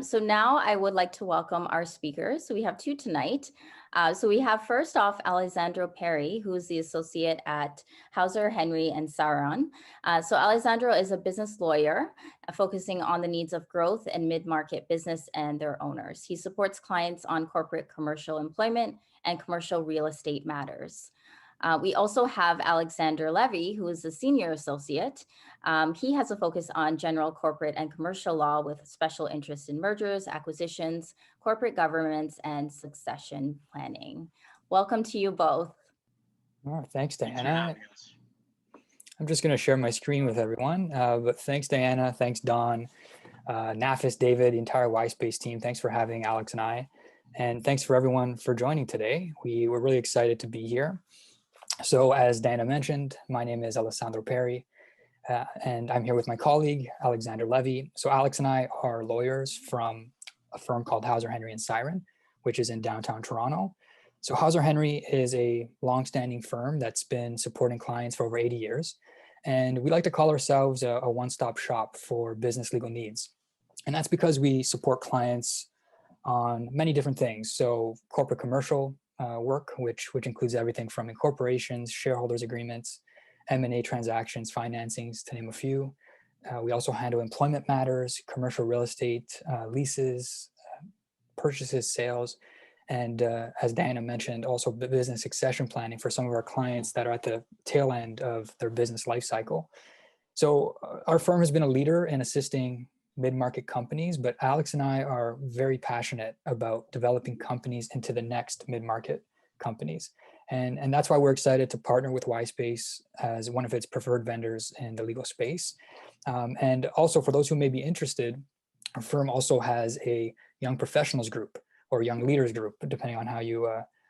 So now I would like to welcome our speakers. So we have two tonight. So we have first off, Alessandro Perry, who is the associate at Hauser, Henry and Sauron. So Alessandro is a business lawyer focusing on the needs of growth and mid-market business and their owners. He supports clients on corporate commercial employment and commercial real estate matters. We also have Alexander Levy, who is a senior associate. He has a focus on general corporate and commercial law with special interest in mergers, acquisitions, corporate governance, and succession planning. Welcome to you both. Oh, thanks, Diana. I'm just going to share my screen with everyone, but thanks, Diana. Thanks, Don, Nafis, David, the entire Y-Space team. Thanks for having Alex and I. And thanks for everyone for joining today. We're really excited to be here. So as Diana mentioned, my name is Alessandro Perry, and I'm here with my colleague, Alexander Levy. So Alex and I are lawyers from a firm called Hauser, Henry and Siren, which is in downtown Toronto. So Hauser Henry is a longstanding firm that's been supporting clients for over 80 years. And we like to call ourselves a one-stop shop for business legal needs. And that's because we support clients on many different things. So corporate commercial work, which includes everything from incorporations, shareholders agreements, M&A transactions, financings, to name a few. We also handle employment matters, commercial real estate, leases, purchases, sales, and as Diana mentioned, also business succession planning for some of our clients that are at the tail end of their business life cycle. So our firm has been a leader in assisting mid-market companies, but Alex and I are very passionate about developing companies into the next mid-market companies. And that's why we're excited to partner with Y-Space as one of its preferred vendors in the legal space. And also for those who may be interested, our firm also has a young professionals group or young leaders group, depending on how you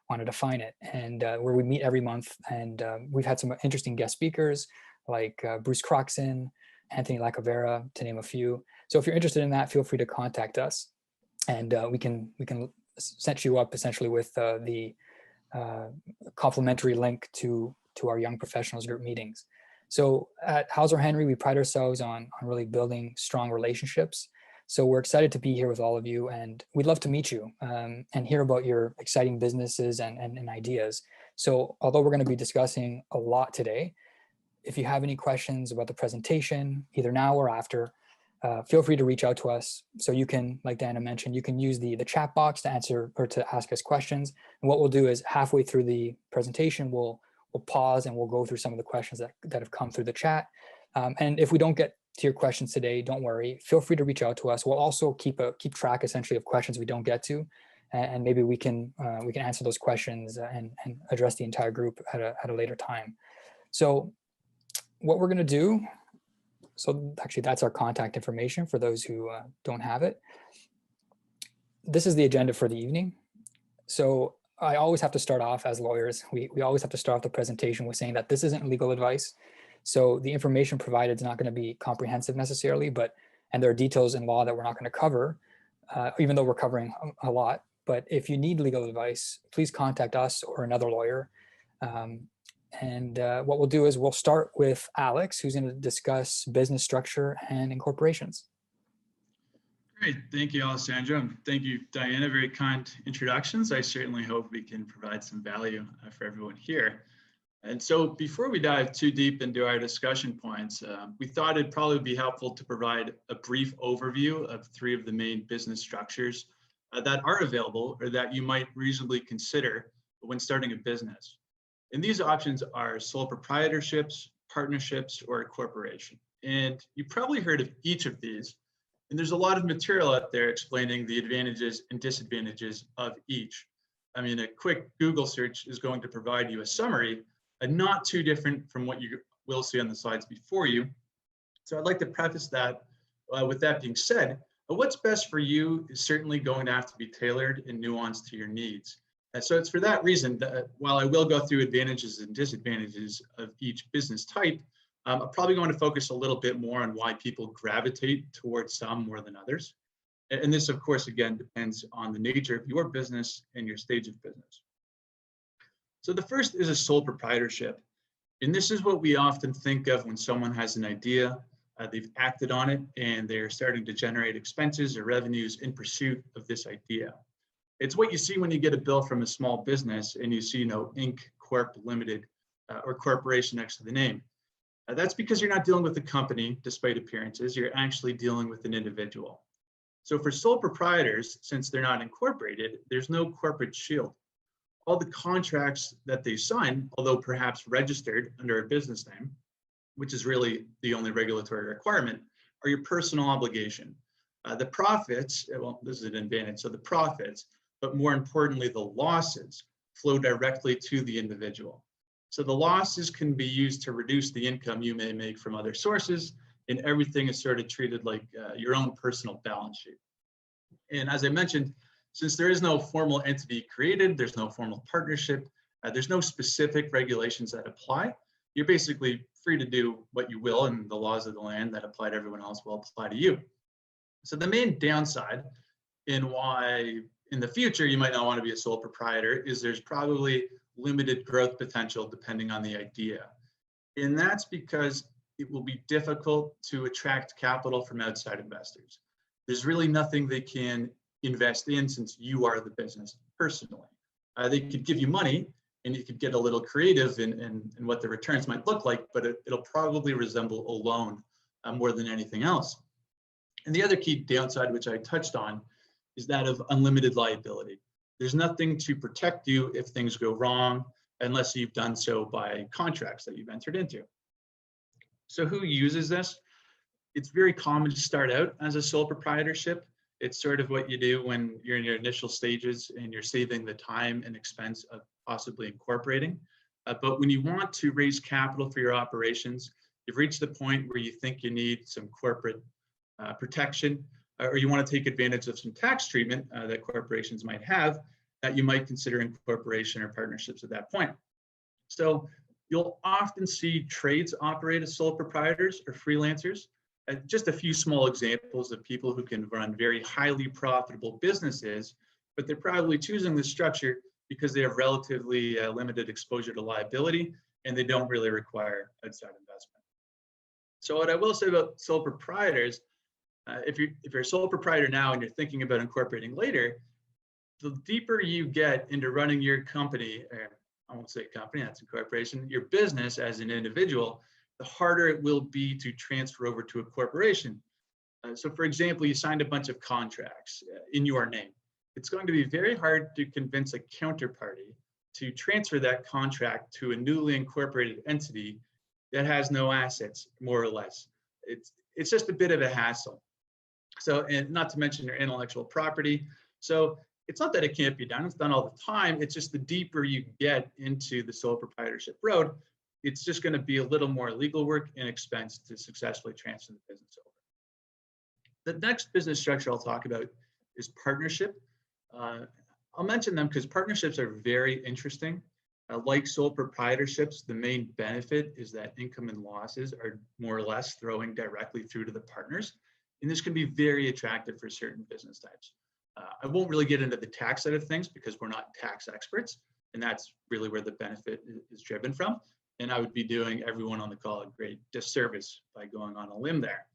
want to define it, and where we meet every month. And we've had some interesting guest speakers like Bruce Croxon, Anthony Lacavera, to name a few. So if you're interested in that, feel free to contact us, and we can set you up essentially with the complimentary link to our young professionals group meetings. So at Hauser Henry, we pride ourselves on really building strong relationships. So we're excited to be here with all of you, and we'd love to meet you and hear about your exciting businesses and ideas. So although we're going to be discussing a lot today, if you have any questions about the presentation, either now or after, feel free to reach out to us. So you can, like Diana mentioned, you can use the chat box to answer or to ask us questions. And what we'll do is halfway through the presentation, we'll pause and we'll go through some of the questions that have come through the chat. And if we don't get to your questions today, don't worry. Feel free to reach out to us. We'll also keep track essentially of questions we don't get to, and maybe we can answer those questions and address the entire group at a later time. So what we're going to do, so actually that's our contact information for those who don't have it. This is the agenda for the evening. So I always have to start off as lawyers. We always have to start off the presentation with saying that this isn't legal advice. So the information provided is not going to be comprehensive necessarily, and there are details in law that we're not going to cover, even though we're covering a lot. But if you need legal advice, please contact us or another lawyer. And what we'll do is we'll start with Alex, who's going to discuss business structure and incorporations. Great. Thank you, Alessandro. And thank you, Diana. Very kind introductions. I certainly hope we can provide some value for everyone here. And so before we dive too deep into our discussion points, we thought it'd probably be helpful to provide a brief overview of three of the main business structures that are available or that you might reasonably consider when starting a business. And these options are sole proprietorships, partnerships, or a corporation. And you probably heard of each of these. And there's a lot of material out there explaining the advantages and disadvantages of each. I mean, a quick Google search is going to provide you a summary, not too different from what you will see on the slides before you. So I'd like to preface that with that being said, what's best for you is certainly going to have to be tailored and nuanced to your needs. So it's for that reason that while I will go through advantages and disadvantages of each business type, I'm probably going to focus a little bit more on why people gravitate towards some more than others. And this, of course, again, depends on the nature of your business and your stage of business. So the first is a sole proprietorship. And this is what we often think of when someone has an idea, They've acted on it, and they're starting to generate expenses or revenues in pursuit of this idea. It's what you see when you get a bill from a small business and you see, Inc. Corp. Limited or Corporation next to the name. That's because you're not dealing with a company, despite appearances. You're actually dealing with an individual. So for sole proprietors, since they're not incorporated, there's no corporate shield. All the contracts that they sign, although perhaps registered under a business name, which is really the only regulatory requirement, are your personal obligation. The profits, well, this is an advantage, so the profits, but more importantly, the losses flow directly to the individual. So the losses can be used to reduce the income you may make from other sources, and everything is sort of treated like your own personal balance sheet. And as I mentioned, since there is no formal entity created, there's no formal partnership, there's no specific regulations that apply. You're basically free to do what you will, and the laws of the land that apply to everyone else will apply to you. So the main downside in why in the future you might not want to be a sole proprietor is there's probably limited growth potential depending on the idea. And that's because it will be difficult to attract capital from outside investors. There's really nothing they can invest in since you are the business personally. They could give you money and you could get a little creative in what the returns might look like, but it'll probably resemble a loan more than anything else. And the other key downside, which I touched on, is that of unlimited liability. There's nothing to protect you if things go wrong, unless you've done so by contracts that you've entered into. So who uses this? It's very common to start out as a sole proprietorship. It's sort of what you do when you're in your initial stages and you're saving the time and expense of possibly incorporating. But when you want to raise capital for your operations, you've reached the point where you think you need some corporate protection, or you want to take advantage of some tax treatment that corporations might have, that you might consider incorporation or partnerships at that point. So you'll often see trades operate as sole proprietors or freelancers. Just a few small examples of people who can run very highly profitable businesses, but they're probably choosing this structure because they have relatively limited exposure to liability and they don't really require outside investment. So what I will say about sole proprietors, if you're a sole proprietor now and you're thinking about incorporating later, the deeper you get into running your company, or I won't say company, that's incorporation, your business as an individual, the harder it will be to transfer over to a corporation. So for example, you signed a bunch of contracts in your name. It's going to be very hard to convince a counterparty to transfer that contract to a newly incorporated entity that has no assets, more or less. It's just a bit of a hassle. So, and not to mention your intellectual property. So it's not that it can't be done, it's done all the time. It's just the deeper you get into the sole proprietorship road, it's just going to be a little more legal work and expense to successfully transfer the business over. The next business structure I'll talk about is partnership. I'll mention them because partnerships are very interesting. Like sole proprietorships, the main benefit is that income and losses are more or less throwing directly through to the partners. And this can be very attractive for certain business types. I won't really get into the tax side of things because we're not tax experts, and that's really where the benefit is driven from. And I would be doing everyone on the call a great disservice by going on a limb there.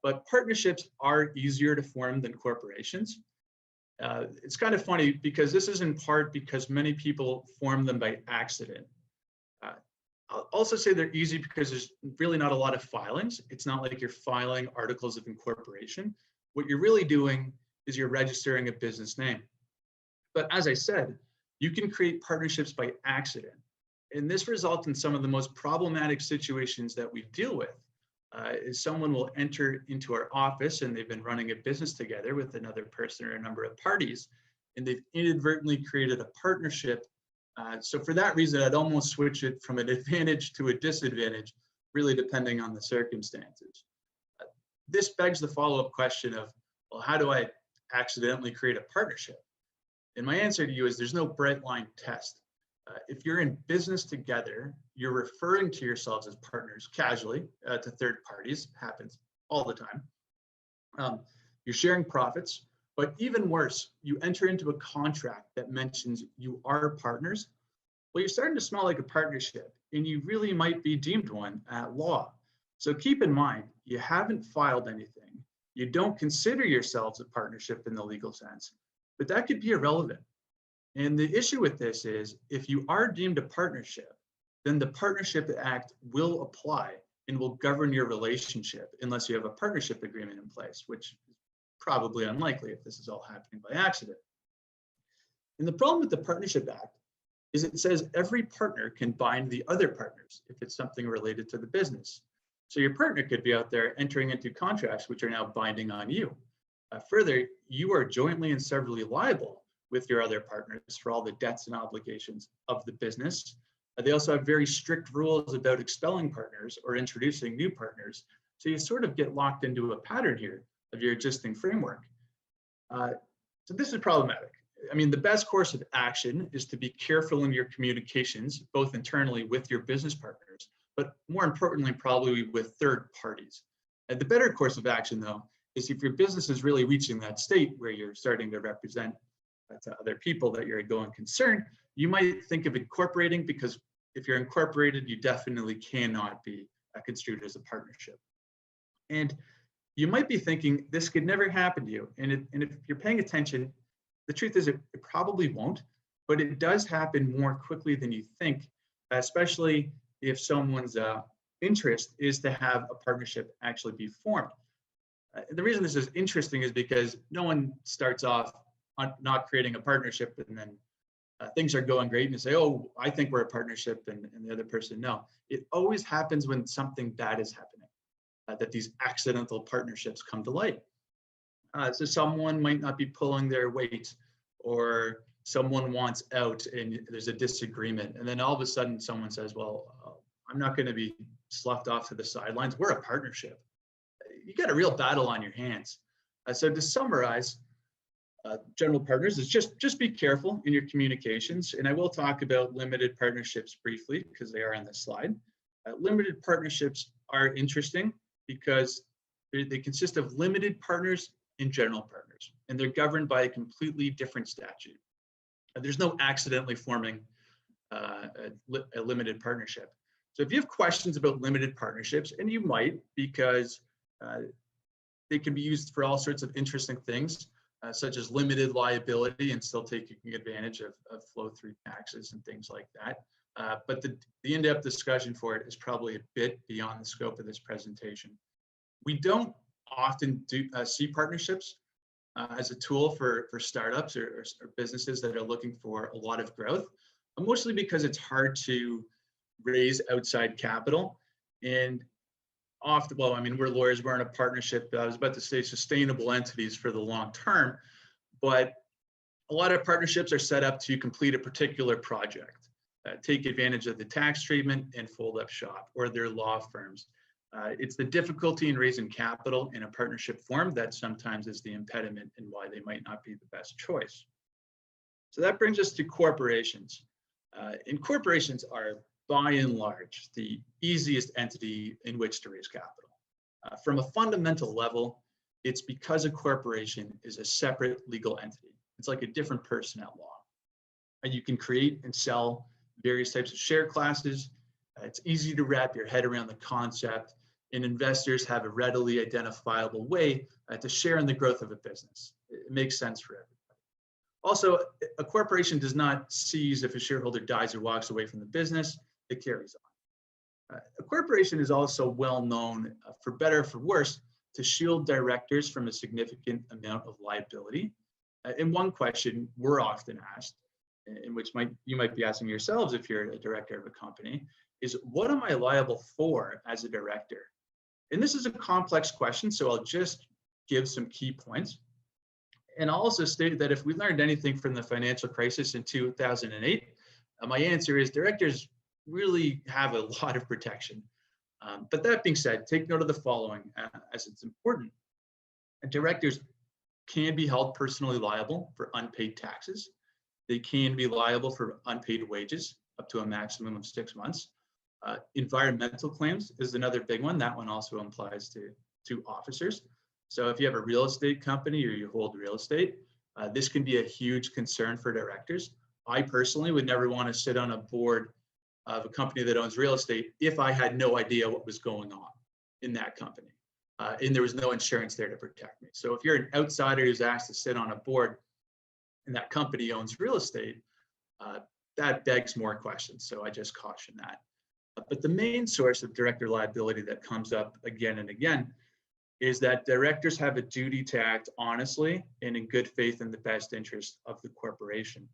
But partnerships are easier to form than corporations. It's kind of funny because this is in part because many people form them by accident. I'll also say they're easy because there's really not a lot of filings. It's not like you're filing articles of incorporation. What you're really doing is you're registering a business name. But as I said, you can create partnerships by accident. And this results in some of the most problematic situations that we deal with. Is someone will enter into our office and they've been running a business together with another person or a number of parties, and they've inadvertently created a partnership. So for that reason, I'd almost switch it from an advantage to a disadvantage, really depending on the circumstances. This begs the follow-up question of, well, how do I accidentally create a partnership? And my answer to you is there's no bright line test. If you're in business together, you're referring to yourselves as partners casually to third parties, happens all the time. You're sharing profits, but even worse, you enter into a contract that mentions you are partners. Well, you're starting to smell like a partnership, and you really might be deemed one at law. So keep in mind, you haven't filed anything. You don't consider yourselves a partnership in the legal sense, but that could be irrelevant. And the issue with this is if you are deemed a partnership, then the Partnership Act will apply and will govern your relationship unless you have a partnership agreement in place, which is probably unlikely if this is all happening by accident. And the problem with the Partnership Act is it says every partner can bind the other partners if it's something related to the business. So your partner could be out there entering into contracts which are now binding on you. Further, you are jointly and severally liable with your other partners for all the debts and obligations of the business. They also have very strict rules about expelling partners or introducing new partners. So you sort of get locked into a pattern here of your existing framework. So this is problematic. I mean, the best course of action is to be careful in your communications, both internally with your business partners, but more importantly, probably with third parties. And the better course of action, though, is if your business is really reaching that state where you're starting to represent to other people that you're a going concern, you might think of incorporating, because if you're incorporated, you definitely cannot be construed as a partnership. And you might be thinking this could never happen to you. And if you're paying attention, the truth is it probably won't, but it does happen more quickly than you think, especially if someone's interest is to have a partnership actually be formed. The reason this is interesting is because no one starts off on not creating a partnership and then things are going great and you say, oh, I think we're a partnership, and the other person, no. It always happens when something bad is happening, that these accidental partnerships come to light. So someone might not be pulling their weight, or someone wants out and there's a disagreement. And then all of a sudden someone says, well, I'm not going to be sloughed off to the sidelines. We're a partnership. You got a real battle on your hands. So to summarize, general partners is just be careful in your communications. And I will talk about limited partnerships briefly because they are on this slide. Limited partnerships are interesting because they consist of limited partners and general partners, and they're governed by a completely different statute. There's no accidentally forming a limited partnership. So if you have questions about limited partnerships, and you might, because they can be used for all sorts of interesting things, such as limited liability and still taking advantage of flow-through taxes and things like that. But the in-depth discussion for it is probably a bit beyond the scope of this presentation. We don't often see partnerships as a tool for startups or businesses that are looking for a lot of growth, mostly because it's hard to raise outside capital. And often, well, I mean, we're lawyers, we're in a partnership. I was about to say sustainable entities for the long term, but a lot of partnerships are set up to complete a particular project, take advantage of the tax treatment and fold up shop, or they're law firms. It's the difficulty in raising capital in a partnership form that sometimes is the impediment and why they might not be the best choice. So that brings us to corporations. And corporations are, by and large, the easiest entity in which to raise capital. From a fundamental level, it's because a corporation is a separate legal entity. It's like a different person at law. And you can create and sell various types of share classes. It's easy to wrap your head around the concept, and investors have a readily identifiable way to share in the growth of a business. It makes sense for everybody. Also, a corporation does not seize if a shareholder dies or walks away from the business. It carries on. A corporation is also well known, for better or for worse, to shield directors from a significant amount of liability. And one question we're often asked, in which you might be asking yourselves if you're a director of a company, is what am I liable for as a director? And this is a complex question, so I'll just give some key points. And I'll also state that if we learned anything from the financial crisis in 2008, my answer is directors really have a lot of protection. But that being said, take note of the following as it's important. Directors can be held personally liable for unpaid taxes. They can be liable for unpaid wages up to a maximum of 6 months. Environmental claims is another big one. That one also applies to officers. So if you have a real estate company or you hold real estate, this can be a huge concern for directors. I personally would never want to sit on a board of a company that owns real estate if I had no idea what was going on. in that company. And there was no insurance there to protect me. So if you're an outsider who's asked to sit on a board and that company owns real estate, that begs more questions. So I just caution that. But the main source of director liability that comes up again and again is that directors have a duty to act honestly and in good faith in the best interest of the corporation.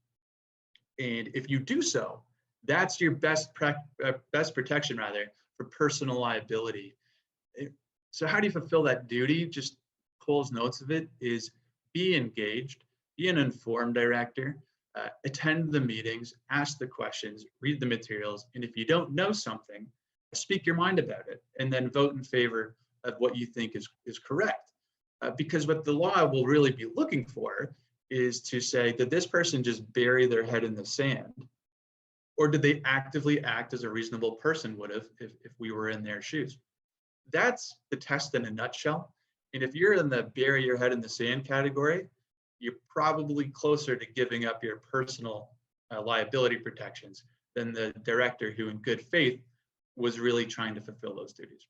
And if you do so, that's your best protection for personal liability. So how do you fulfill that duty? Just Cole's notes of it is be engaged, be an informed director, attend the meetings, ask the questions, read the materials, and if you don't know something, speak your mind about it, and then vote in favor of what you think is correct. Because what the law will really be looking for is to say, did this person just bury their head in the sand? Or did they actively act as a reasonable person would have if we were in their shoes? That's the test in a nutshell. And if you're in the bury your head in the sand category, you're probably closer to giving up your personal liability protections than the director who in good faith was really trying to fulfill those duties.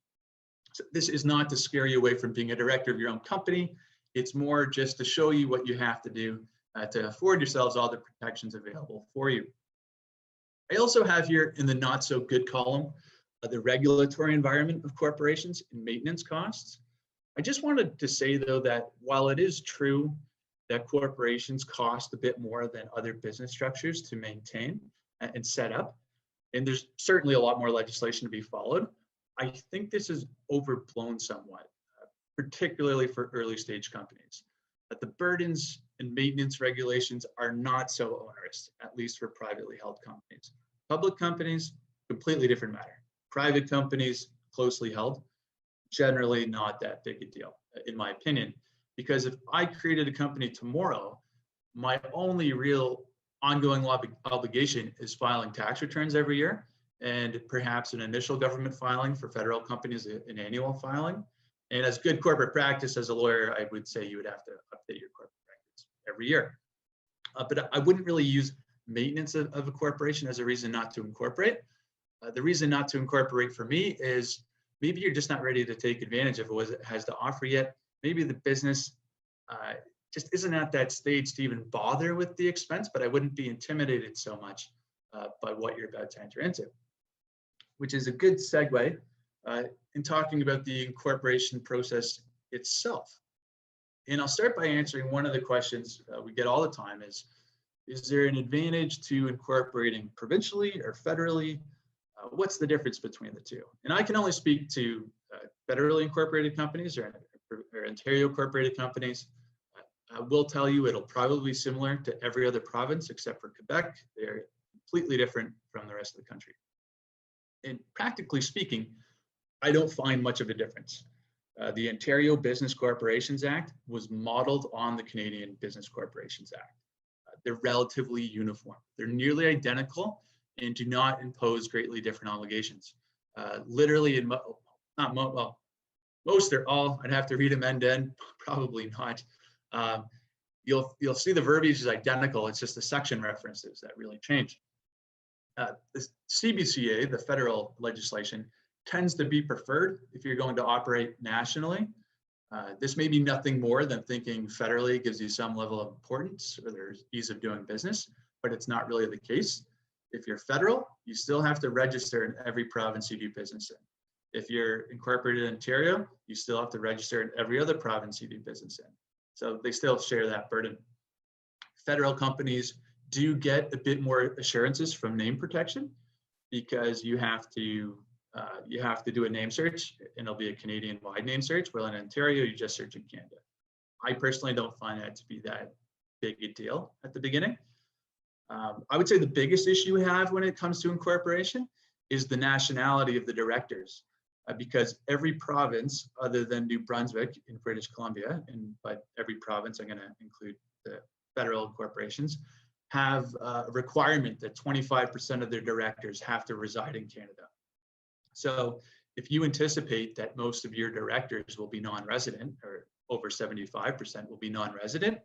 So this is not to scare you away from being a director of your own company. It's more just to show you what you have to do to afford yourselves all the protections available for you. I also have here in the not so good column, the regulatory environment of corporations and maintenance costs. I just wanted to say though that while it is true that corporations cost a bit more than other business structures to maintain and set up, and there's certainly a lot more legislation to be followed, I think this is overblown somewhat, particularly for early stage companies. That the burdens and maintenance regulations are not so onerous, at least for privately held companies. Public companies, completely different matter. Private companies, closely held, generally not that big a deal, in my opinion, because if I created a company tomorrow, my only real ongoing obligation is filing tax returns every year, and perhaps an initial government filing for federal companies, an annual filing. And as good corporate practice as a lawyer, I would say you would have to update your corporate practice every year. But I wouldn't really use maintenance of a corporation as a reason not to incorporate. The reason not to incorporate for me is maybe you're just not ready to take advantage of what it has to offer yet. Maybe the business just isn't at that stage to even bother with the expense, but I wouldn't be intimidated so much by what you're about to enter into, which is a good segue in talking about the incorporation process itself. And I'll start by answering one of the questions we get all the time is there an advantage to incorporating provincially or federally? What's the difference between the two? And I can only speak to federally incorporated companies or Ontario incorporated companies. I will tell you it'll probably be similar to every other province except for Quebec. They're completely different from the rest of the country. And practically speaking, I don't find much of a difference. The Ontario Business Corporations Act was modeled on the Canadian Business Corporations Act. They're relatively uniform. They're nearly identical and do not impose greatly different obligations. Literally, in most, they're all, I'd have to read them end to end, probably not. You'll see the verbiage is identical. It's just the section references that really change. The CBCA, the federal legislation, tends to be preferred if you're going to operate nationally. This may be nothing more than thinking federally gives you some level of importance or there's ease of doing business, but it's not really the case. If you're federal, you still have to register in every province you do business in. If you're incorporated in Ontario, you still have to register in every other province you do business in. So they still share that burden. Federal companies do get a bit more assurances from name protection because you have to do a name search and it'll be a Canadian-wide name search. While in Ontario, you just search in Canada. I personally don't find that to be that big a deal at the beginning. I would say the biggest issue we have when it comes to incorporation is the nationality of the directors, because every province other than New Brunswick in British Columbia, but every province, I'm going to include the federal corporations, have a requirement that 25% of their directors have to reside in Canada. So if you anticipate that most of your directors will be non-resident, or over 75% will be non-resident,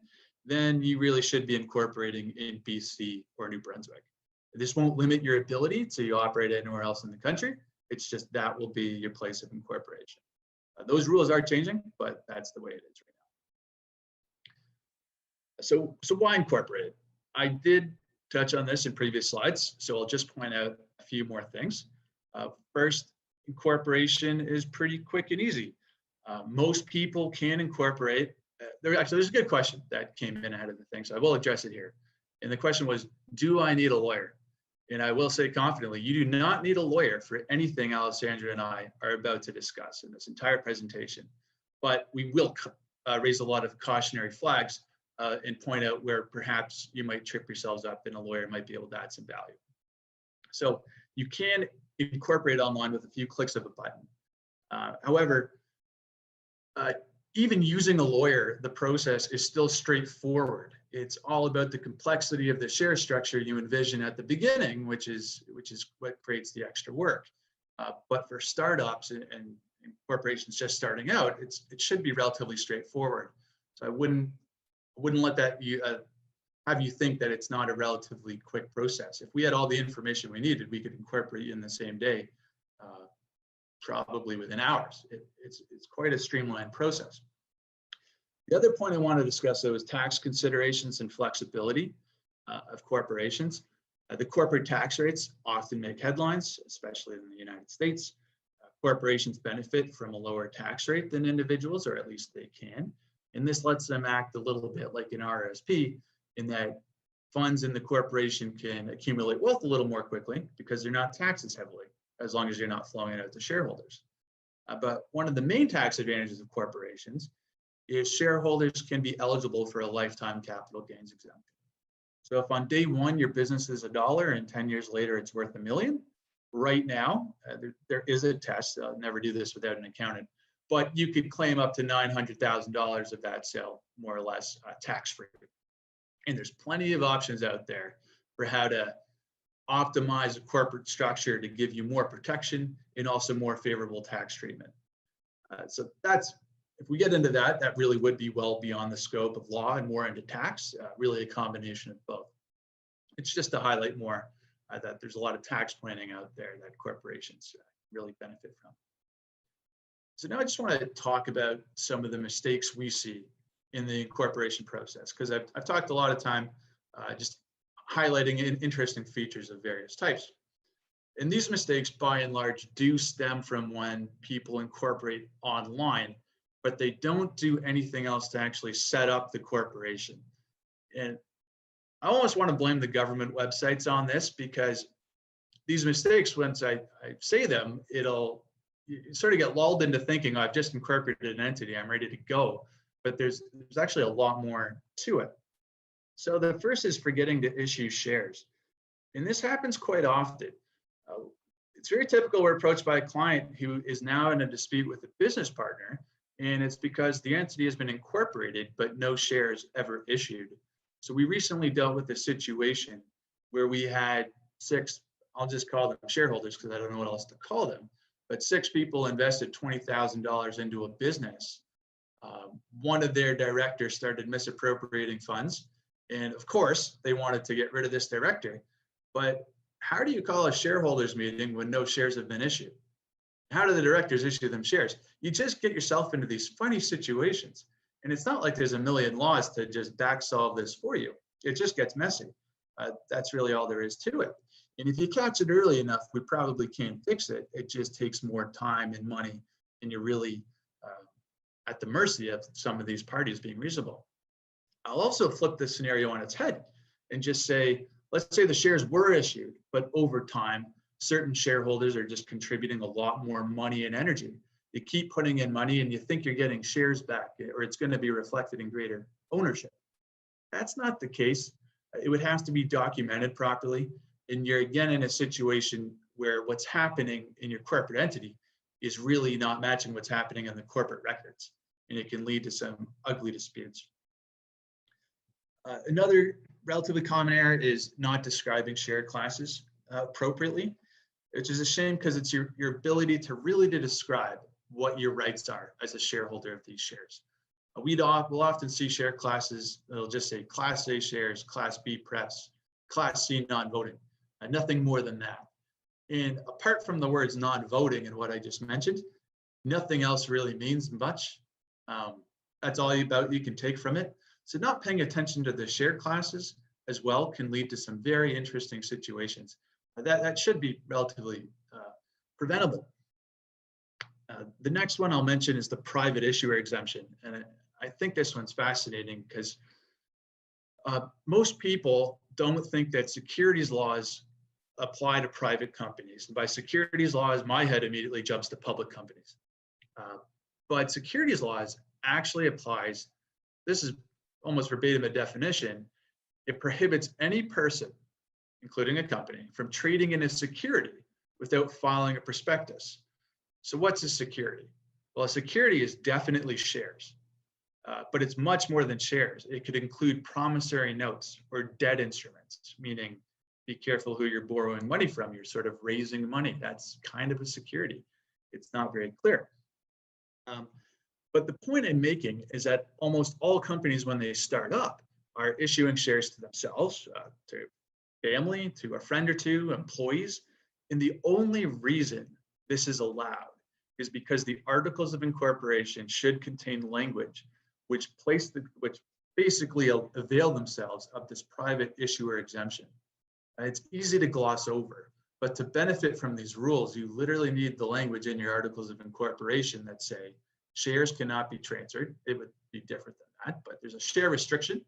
then you really should be incorporating in BC or New Brunswick. This won't limit your ability to operate anywhere else in the country. It's just that will be your place of incorporation. Those rules are changing, but that's the way it is right now. So why incorporate? I did touch on this in previous slides, so I'll just point out a few more things. First, incorporation is pretty quick and easy. Most people can incorporate. There's a good question that came in ahead of the thing, so I will address it here. And the question was, do I need a lawyer? And I will say confidently, you do not need a lawyer for anything Alessandra and I are about to discuss in this entire presentation. But we will raise a lot of cautionary flags and point out where perhaps you might trip yourselves up and a lawyer might be able to add some value. So you can incorporate online with a few clicks of a button. However, even using a lawyer, the process is still straightforward. It's all about the complexity of the share structure you envision at the beginning, which is what creates the extra work. But for startups and corporations just starting out, it should be relatively straightforward. So I wouldn't let that have you think that it's not a relatively quick process. If we had all the information we needed, we could incorporate in the same day, probably within hours. It's quite a streamlined process. The other point I want to discuss, though, is tax considerations and flexibility of corporations. The corporate tax rates often make headlines, especially in the United States. Corporations benefit from a lower tax rate than individuals, or at least they can. And this lets them act a little bit like an RSP, in that funds in the corporation can accumulate wealth a little more quickly because they're not taxed as heavily, as long as you're not flowing it out to shareholders. But one of the main tax advantages of corporations is shareholders can be eligible for a lifetime capital gains exemption. So if on day one your business is $1 and 10 years later it's worth $1 million, right now there is a test. I'll never do this without an accountant, but you could claim up to $900,000 of that sale, more or less, tax-free. And there's plenty of options out there for how to optimize a corporate structure to give you more protection and also more favorable tax treatment. So that's, if we get into that, that really would be well beyond the scope of law and more into tax, really a combination of both. It's just to highlight more that there's a lot of tax planning out there that corporations really benefit from. So now I just want to talk about some of the mistakes we see in the incorporation process, because I've talked a lot of time just highlighting interesting features of various types. And these mistakes, by and large, do stem from when people incorporate online, but they don't do anything else to actually set up the corporation. And I almost want to blame the government websites on this, because these mistakes, once I say them, you sort of get lulled into thinking, oh, I've just incorporated an entity, I'm ready to go. But there's actually a lot more to it. So the first is forgetting to issue shares. And this happens quite often. It's very typical. We're approached by a client who is now in a dispute with a business partner, and it's because the entity has been incorporated, but no shares ever issued. So we recently dealt with a situation where we had 6, I'll just call them shareholders because I don't know what else to call them, but 6 people invested $20,000 into a business. One of their directors started misappropriating funds. And of course, they wanted to get rid of this director. But how do you call a shareholders meeting when no shares have been issued? How do the directors issue them shares? You just get yourself into these funny situations. And it's not like there's a million laws to just back solve this for you. It just gets messy. That's really all there is to it. And if you catch it early enough, we probably can fix it. It just takes more time and money, and you're really at the mercy of some of these parties being reasonable. I'll also flip this scenario on its head and just say, let's say the shares were issued, but over time, certain shareholders are just contributing a lot more money and energy. You keep putting in money and you think you're getting shares back, or it's going to be reflected in greater ownership. That's not the case. It would have to be documented properly. And you're again in a situation where what's happening in your corporate entity is really not matching what's happening in the corporate records. And it can lead to some ugly disputes. Another relatively common error is not describing shared classes appropriately, which is a shame because it's your ability to really describe what your rights are as a shareholder of these shares. We'll often see share classes, it'll just say Class A shares, Class B prefs, Class C non-voting, nothing more than that. And apart from the words non-voting and what I just mentioned, nothing else really means much. That's all you can take from it. So not paying attention to the share classes as well can lead to some very interesting situations. That should be relatively preventable. The next one I'll mention is the private issuer exemption. And I think this one's fascinating because most people don't think that securities laws apply to private companies. And by securities laws, my head immediately jumps to public companies. But securities laws actually applies, this is almost verbatim a definition, it prohibits any person, including a company, from trading in a security without filing a prospectus. So what's a security? Well, a security is definitely shares, but it's much more than shares. It could include promissory notes or debt instruments, meaning be careful who you're borrowing money from. You're sort of raising money. That's kind of a security. It's not very clear. But the point I'm making is that almost all companies, when they start up, are issuing shares to themselves, to family, to a friend or two, employees. And the only reason this is allowed is because the articles of incorporation should contain language which basically avail themselves of this private issuer exemption. It's easy to gloss over, but to benefit from these rules, you literally need the language in your articles of incorporation that say shares cannot be transferred. It would be different than that, but there's a share restriction.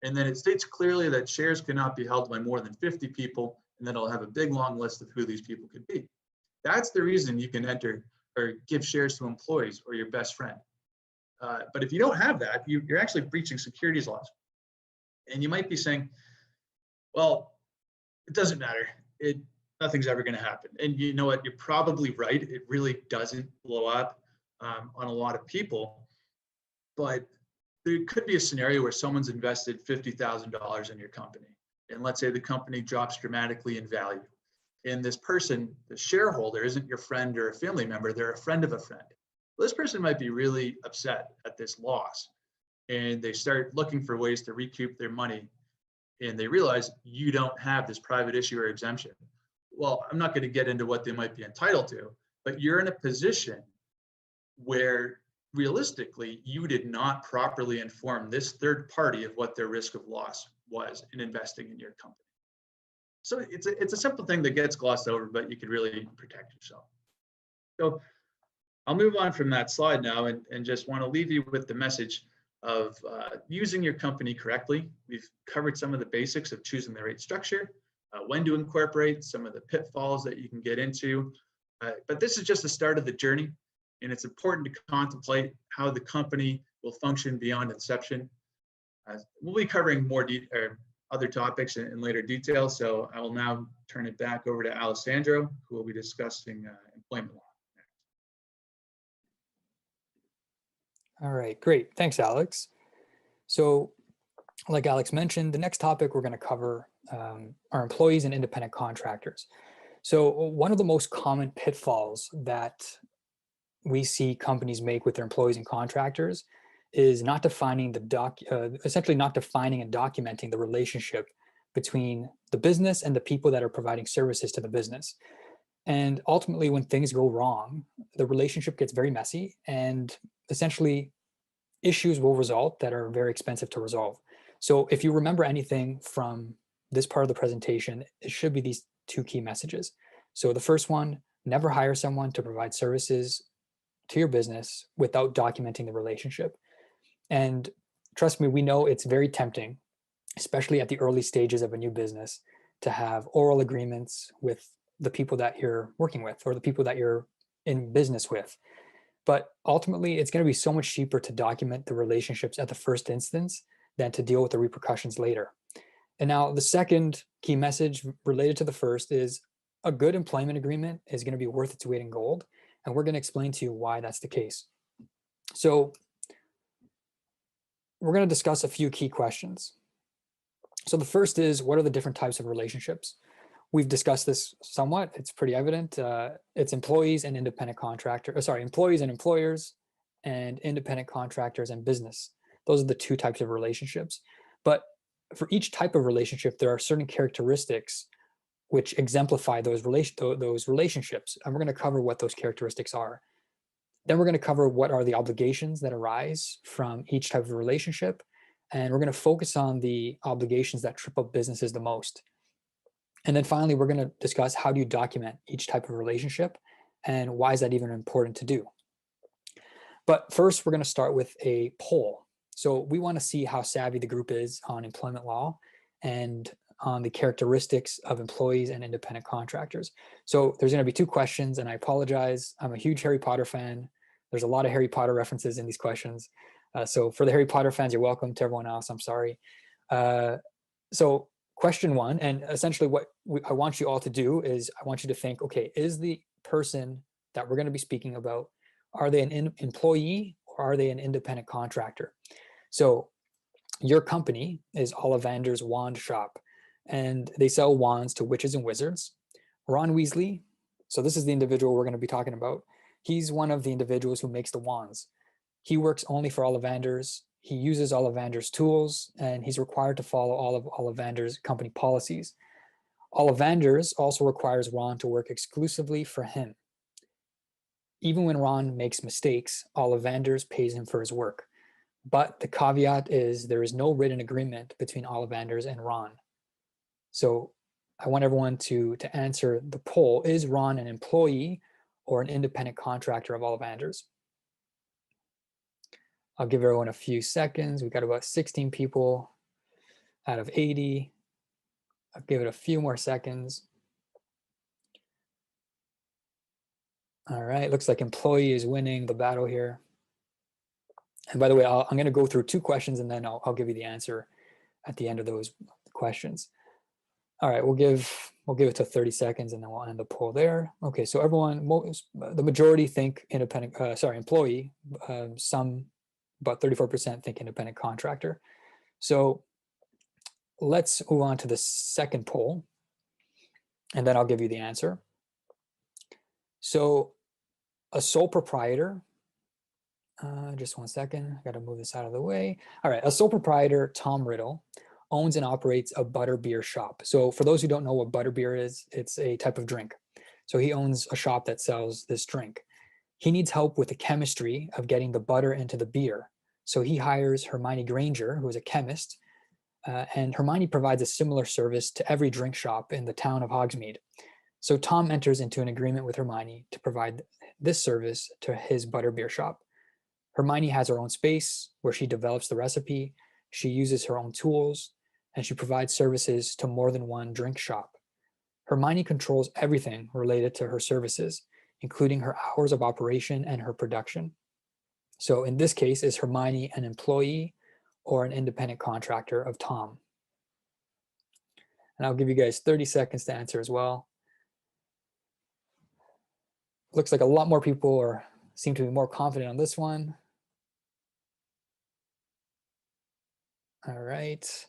And then it states clearly that shares cannot be held by more than 50 people, and then it'll have a big long list of who these people could be. That's the reason you can enter or give shares to employees or your best friend. But if you don't have that, you're actually breaching securities laws. And you might be saying, well, it doesn't matter. Nothing's ever going to happen. And you know what? You're probably right. It really doesn't blow up on a lot of people. But there could be a scenario where someone's invested $50,000 in your company. And let's say the company drops dramatically in value. And this person, the shareholder, isn't your friend or a family member. They're a friend of a friend. Well, this person might be really upset at this loss. And they start looking for ways to recoup their money. And they realize you don't have this private issuer exemption. Well, I'm not going to get into what they might be entitled to, but you're in a position where realistically, you did not properly inform this third party of what their risk of loss was in investing in your company. So it's a simple thing that gets glossed over, but you could really protect yourself. So I'll move on from that slide now and just want to leave you with the message of using your company correctly. We've covered some of the basics of choosing the right structure, when to incorporate, some of the pitfalls that you can get into. But this is just the start of the journey, and it's important to contemplate how the company will function beyond inception. We'll be covering more other topics in later detail, so I will now turn it back over to Alessandro, who will be discussing employment law. All right, great. Thanks, Alex. So like Alex mentioned, the next topic we're going to cover are employees and independent contractors. So one of the most common pitfalls that we see companies make with their employees and contractors is not defining essentially not defining and documenting the relationship between the business and the people that are providing services to the business. And ultimately, when things go wrong, the relationship gets very messy, and essentially issues will result that are very expensive to resolve. So if you remember anything from this part of the presentation, it should be these two key messages. So the first one, never hire someone to provide services to your business without documenting the relationship. And trust me, we know it's very tempting, especially at the early stages of a new business, to have oral agreements with the people that you're working with or the people that you're in business with. But ultimately, it's going to be so much cheaper to document the relationships at the first instance than to deal with the repercussions later. And now the second key message related to the first is a good employment agreement is going to be worth its weight in gold. And we're going to explain to you why that's the case. So we're going to discuss a few key questions. So the first is, what are the different types of relationships? We've discussed this somewhat. It's pretty evident. It's employees and independent contractors. Employees and employers, and independent contractors and business. Those are the two types of relationships. But for each type of relationship, there are certain characteristics which exemplify those relationships. And we're going to cover what those characteristics are. Then we're going to cover what are the obligations that arise from each type of relationship. And we're going to focus on the obligations that trip up businesses the most. And then finally, we're going to discuss how do you document each type of relationship and why is that even important to do. But first, we're going to start with a poll. So we want to see how savvy the group is on employment law and on the characteristics of employees and independent contractors. So there's going to be 2 questions, and I apologize. I'm a huge Harry Potter fan. There's a lot of Harry Potter references in these questions. So for the Harry Potter fans, you're welcome. To everyone else, I'm sorry. So question 1, and essentially what I want you all to do is I want you to think, okay, is the person that we're going to be speaking about, are they an employee or are they an independent contractor? So your company is Ollivander's Wand Shop, and they sell wands to witches and wizards. Ron Weasley, so this is the individual we're going to be talking about. He's one of the individuals who makes the wands. He works only for Ollivander's. He uses Ollivander's tools, and he's required to follow all of Ollivander's company policies. Ollivander's also requires Ron to work exclusively for him. Even when Ron makes mistakes, Ollivander's pays him for his work. But the caveat is there is no written agreement between Ollivander's and Ron. So I want everyone to answer the poll. Is Ron an employee or an independent contractor of Ollivander's? I'll give everyone a few seconds. We've got about 16 people out of 80. I'll give it a few more seconds. All right, looks like employee is winning the battle here. And by the way, I'm going to go through 2 questions and then I'll give you the answer at the end of those questions. All right, we'll give it to 30 seconds and then we'll end the poll there. Okay, so everyone, the majority think employee. Some, about 34% think independent contractor. So let's move on to the second poll, and then I'll give you the answer. So a sole proprietor, just one second, I got to move this out of the way. All right, a sole proprietor, Tom Riddle, owns and operates a butterbeer shop. So for those who don't know what butterbeer is, it's a type of drink. So he owns a shop that sells this drink. He needs help with the chemistry of getting the butter into the beer. So he hires Hermione Granger, who is a chemist, and Hermione provides a similar service to every drink shop in the town of Hogsmeade. So Tom enters into an agreement with Hermione to provide this service to his butterbeer shop. Hermione has her own space where she develops the recipe, she uses her own tools, and she provides services to more than one drink shop. Hermione controls everything related to her services, including her hours of operation and her production. So in this case, is Hermione an employee or an independent contractor of Tom? And I'll give you guys 30 seconds to answer as well. Looks like a lot more people seem to be more confident on this one. All right.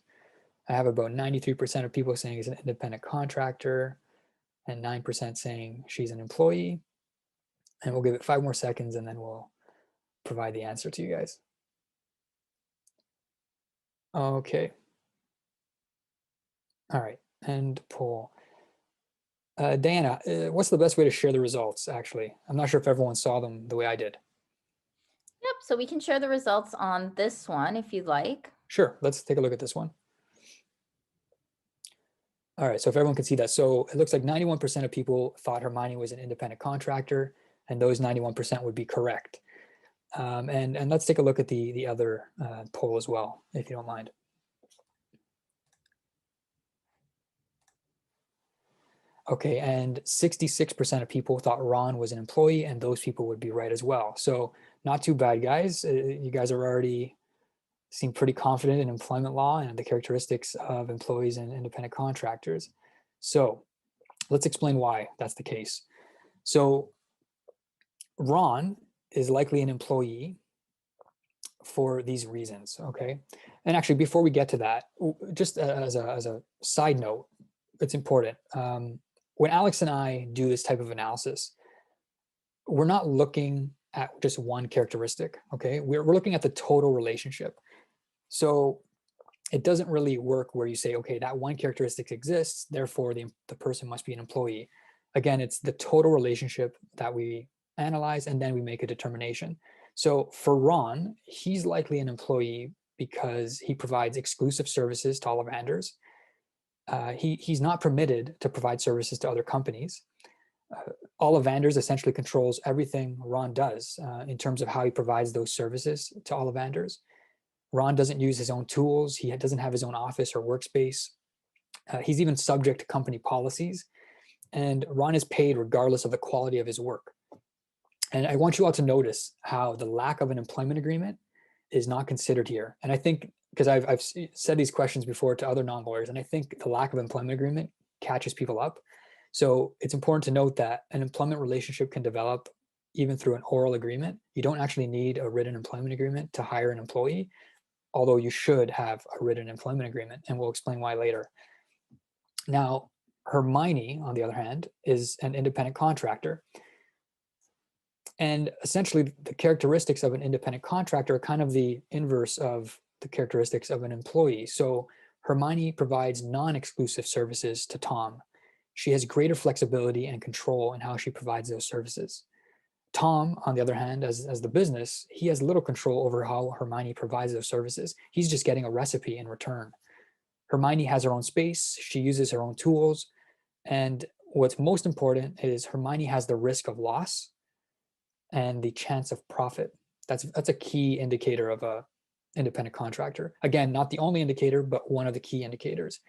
I have about 93% of people saying he's an independent contractor and 9% saying she's an employee. And we'll give it 5 more seconds and then we'll provide the answer to you guys. Okay. All right, and poll. Diana, what's the best way to share the results, actually? I'm not sure if everyone saw them the way I did. Yep, so we can share the results on this one if you'd like. Sure, let's take a look at this one. All right, so if everyone can see that. So it looks like 91% of people thought Hermione was an independent contractor, and those 91% would be correct. And let's take a look at the other poll as well, if you don't mind. Okay, and 66% of people thought Ron was an employee, and those people would be right as well. So not too bad, guys. You guys are already seem pretty confident in employment law and the characteristics of employees and independent contractors. So let's explain why that's the case. So Ron is likely an employee for these reasons, okay? And actually, before we get to that, just as a side note, it's important. When Alex and I do this type of analysis, we're not looking at just one characteristic, okay? We're looking at the total relationship. So it doesn't really work where you say, okay, that one characteristic exists, therefore the person must be an employee. Again, it's the total relationship that we analyze, and then we make a determination. So for Ron, he's likely an employee because he provides exclusive services to all vendors. He's not permitted to provide services to other companies. Ollivanders essentially controls everything Ron does in terms of how he provides those services to Ollivanders. Ron doesn't use his own tools. He doesn't have his own office or workspace. He's even subject to company policies. And Ron is paid regardless of the quality of his work. And I want you all to notice how the lack of an employment agreement is not considered here. And I think, because I've said these questions before to other non-lawyers, and I think the lack of employment agreement catches people up. So it's important to note that an employment relationship can develop even through an oral agreement. You don't actually need a written employment agreement to hire an employee, although you should have a written employment agreement, and we'll explain why later. Now, Hermione, on the other hand, is an independent contractor. And essentially, the characteristics of an independent contractor are kind of the inverse of the characteristics of an employee. So Hermione provides non-exclusive services to Tom. She has greater flexibility and control in how she provides those services. Tom, on the other hand, as the business, he has little control over how Hermione provides those services. He's just getting a recipe in return. Hermione has her own space. She uses her own tools. And what's most important is Hermione has the risk of loss and the chance of profit. That's a key indicator of a independent contractor. Again, not the only indicator, but one of the key indicators.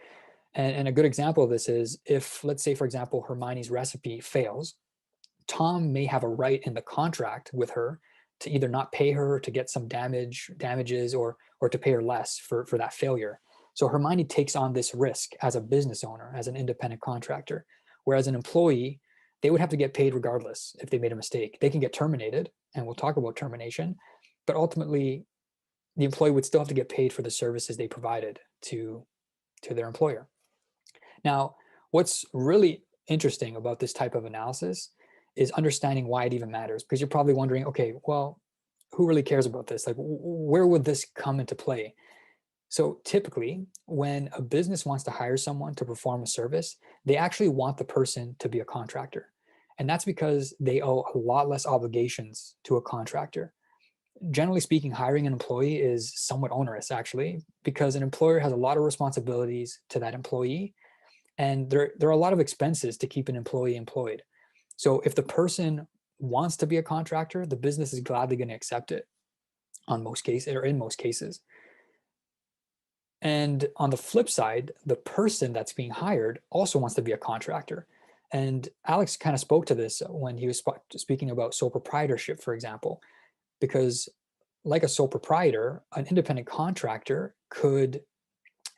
And a good example of this is if, let's say, for example, Hermione's recipe fails, Tom may have a right in the contract with her to either not pay her, to get some damages, or to pay her less for that failure. So Hermione takes on this risk as a business owner, as an independent contractor, whereas an employee, they would have to get paid regardless if they made a mistake. They can get terminated, and we'll talk about termination, but ultimately the employee would still have to get paid for the services they provided to their employer. Now, what's really interesting about this type of analysis is understanding why it even matters, because you're probably wondering, okay, well, who really cares about this? Like, where would this come into play? So typically, when a business wants to hire someone to perform a service, they actually want the person to be a contractor. And that's because they owe a lot less obligations to a contractor. Generally speaking, hiring an employee is somewhat onerous, actually, because an employer has a lot of responsibilities to that employee, and there are a lot of expenses to keep an employee employed. So if the person wants to be a contractor, the business is gladly going to accept it on most cases, or in most cases. And on the flip side, the person that's being hired also wants to be a contractor. And Alex kind of spoke to this when he was speaking about sole proprietorship, for example, because like a sole proprietor, an independent contractor could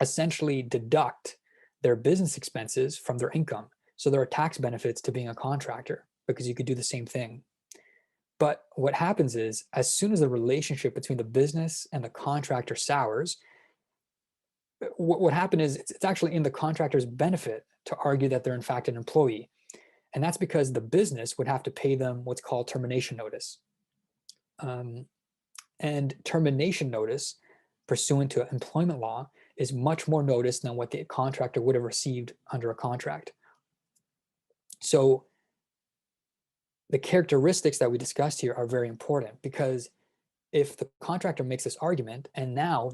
essentially deduct their business expenses from their income. So there are tax benefits to being a contractor because you could do the same thing. But what happens is, as soon as the relationship between the business and the contractor sours, what happened is it's actually in the contractor's benefit to argue that they're in fact an employee. And that's because the business would have to pay them what's called termination notice. And termination notice, pursuant to employment law, is much more notice than what the contractor would have received under a contract. So the characteristics that we discussed here are very important, because if the contractor makes this argument and now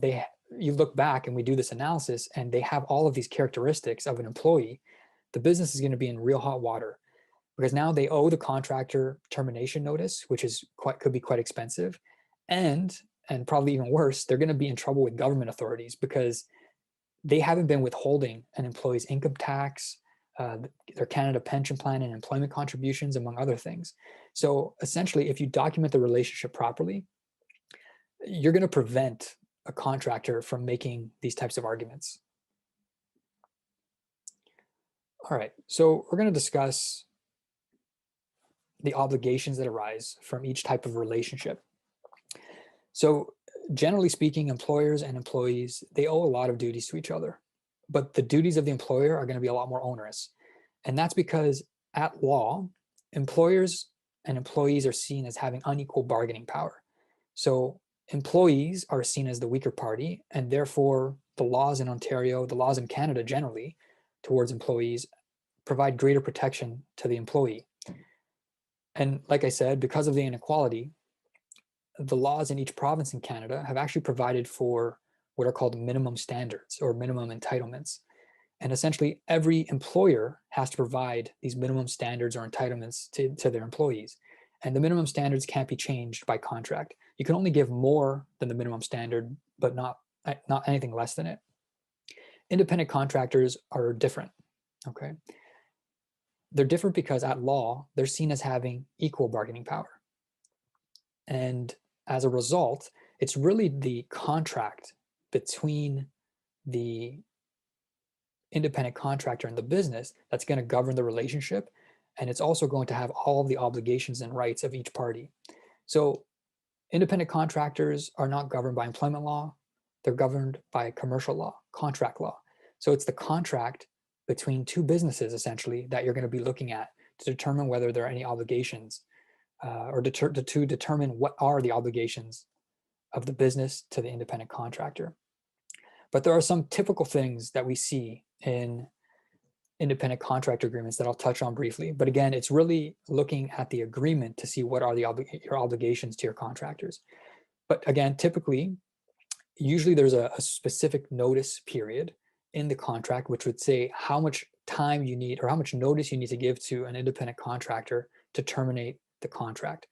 you look back and we do this analysis and they have all of these characteristics of an employee, the business is going to be in real hot water, because now they owe the contractor termination notice, which could be quite expensive, and probably even worse, they're going to be in trouble with government authorities because they haven't been withholding an employee's income tax, their Canada pension plan, and employment contributions, among other things. So essentially, if you document the relationship properly, you're going to prevent a contractor from making these types of arguments. All right, so we're going to discuss the obligations that arise from each type of relationship. So generally speaking, employers and employees, they owe a lot of duties to each other, but the duties of the employer are going to be a lot more onerous. And that's because at law, employers and employees are seen as having unequal bargaining power. So employees are seen as the weaker party, and therefore the laws in Ontario, the laws in Canada generally, towards employees provide greater protection to the employee. And like I said, because of the inequality, the laws in each province in Canada have actually provided for what are called minimum standards or minimum entitlements. And essentially, every employer has to provide these minimum standards or entitlements to their employees. And the minimum standards can't be changed by contract. You can only give more than the minimum standard, but not anything less than it. Independent contractors are different, okay? They're different because at law, they're seen as having equal bargaining power. And as a result, it's really the contract between the independent contractor and the business that's going to govern the relationship. And it's also going to have all of the obligations and rights of each party. So independent contractors are not governed by employment law. They're governed by commercial law, contract law. So it's the contract between two businesses, essentially, that you're going to be looking at to determine whether there are any obligations or to determine what are the obligations of the business to the independent contractor. But there are some typical things that we see in independent contractor agreements that I'll touch on briefly. But again, it's really looking at the agreement to see what are your obligations to your contractors. But again, typically, usually there's a specific notice period in the contract, which would say how much time you need or how much notice you need to give to an independent contractor to terminate the contract.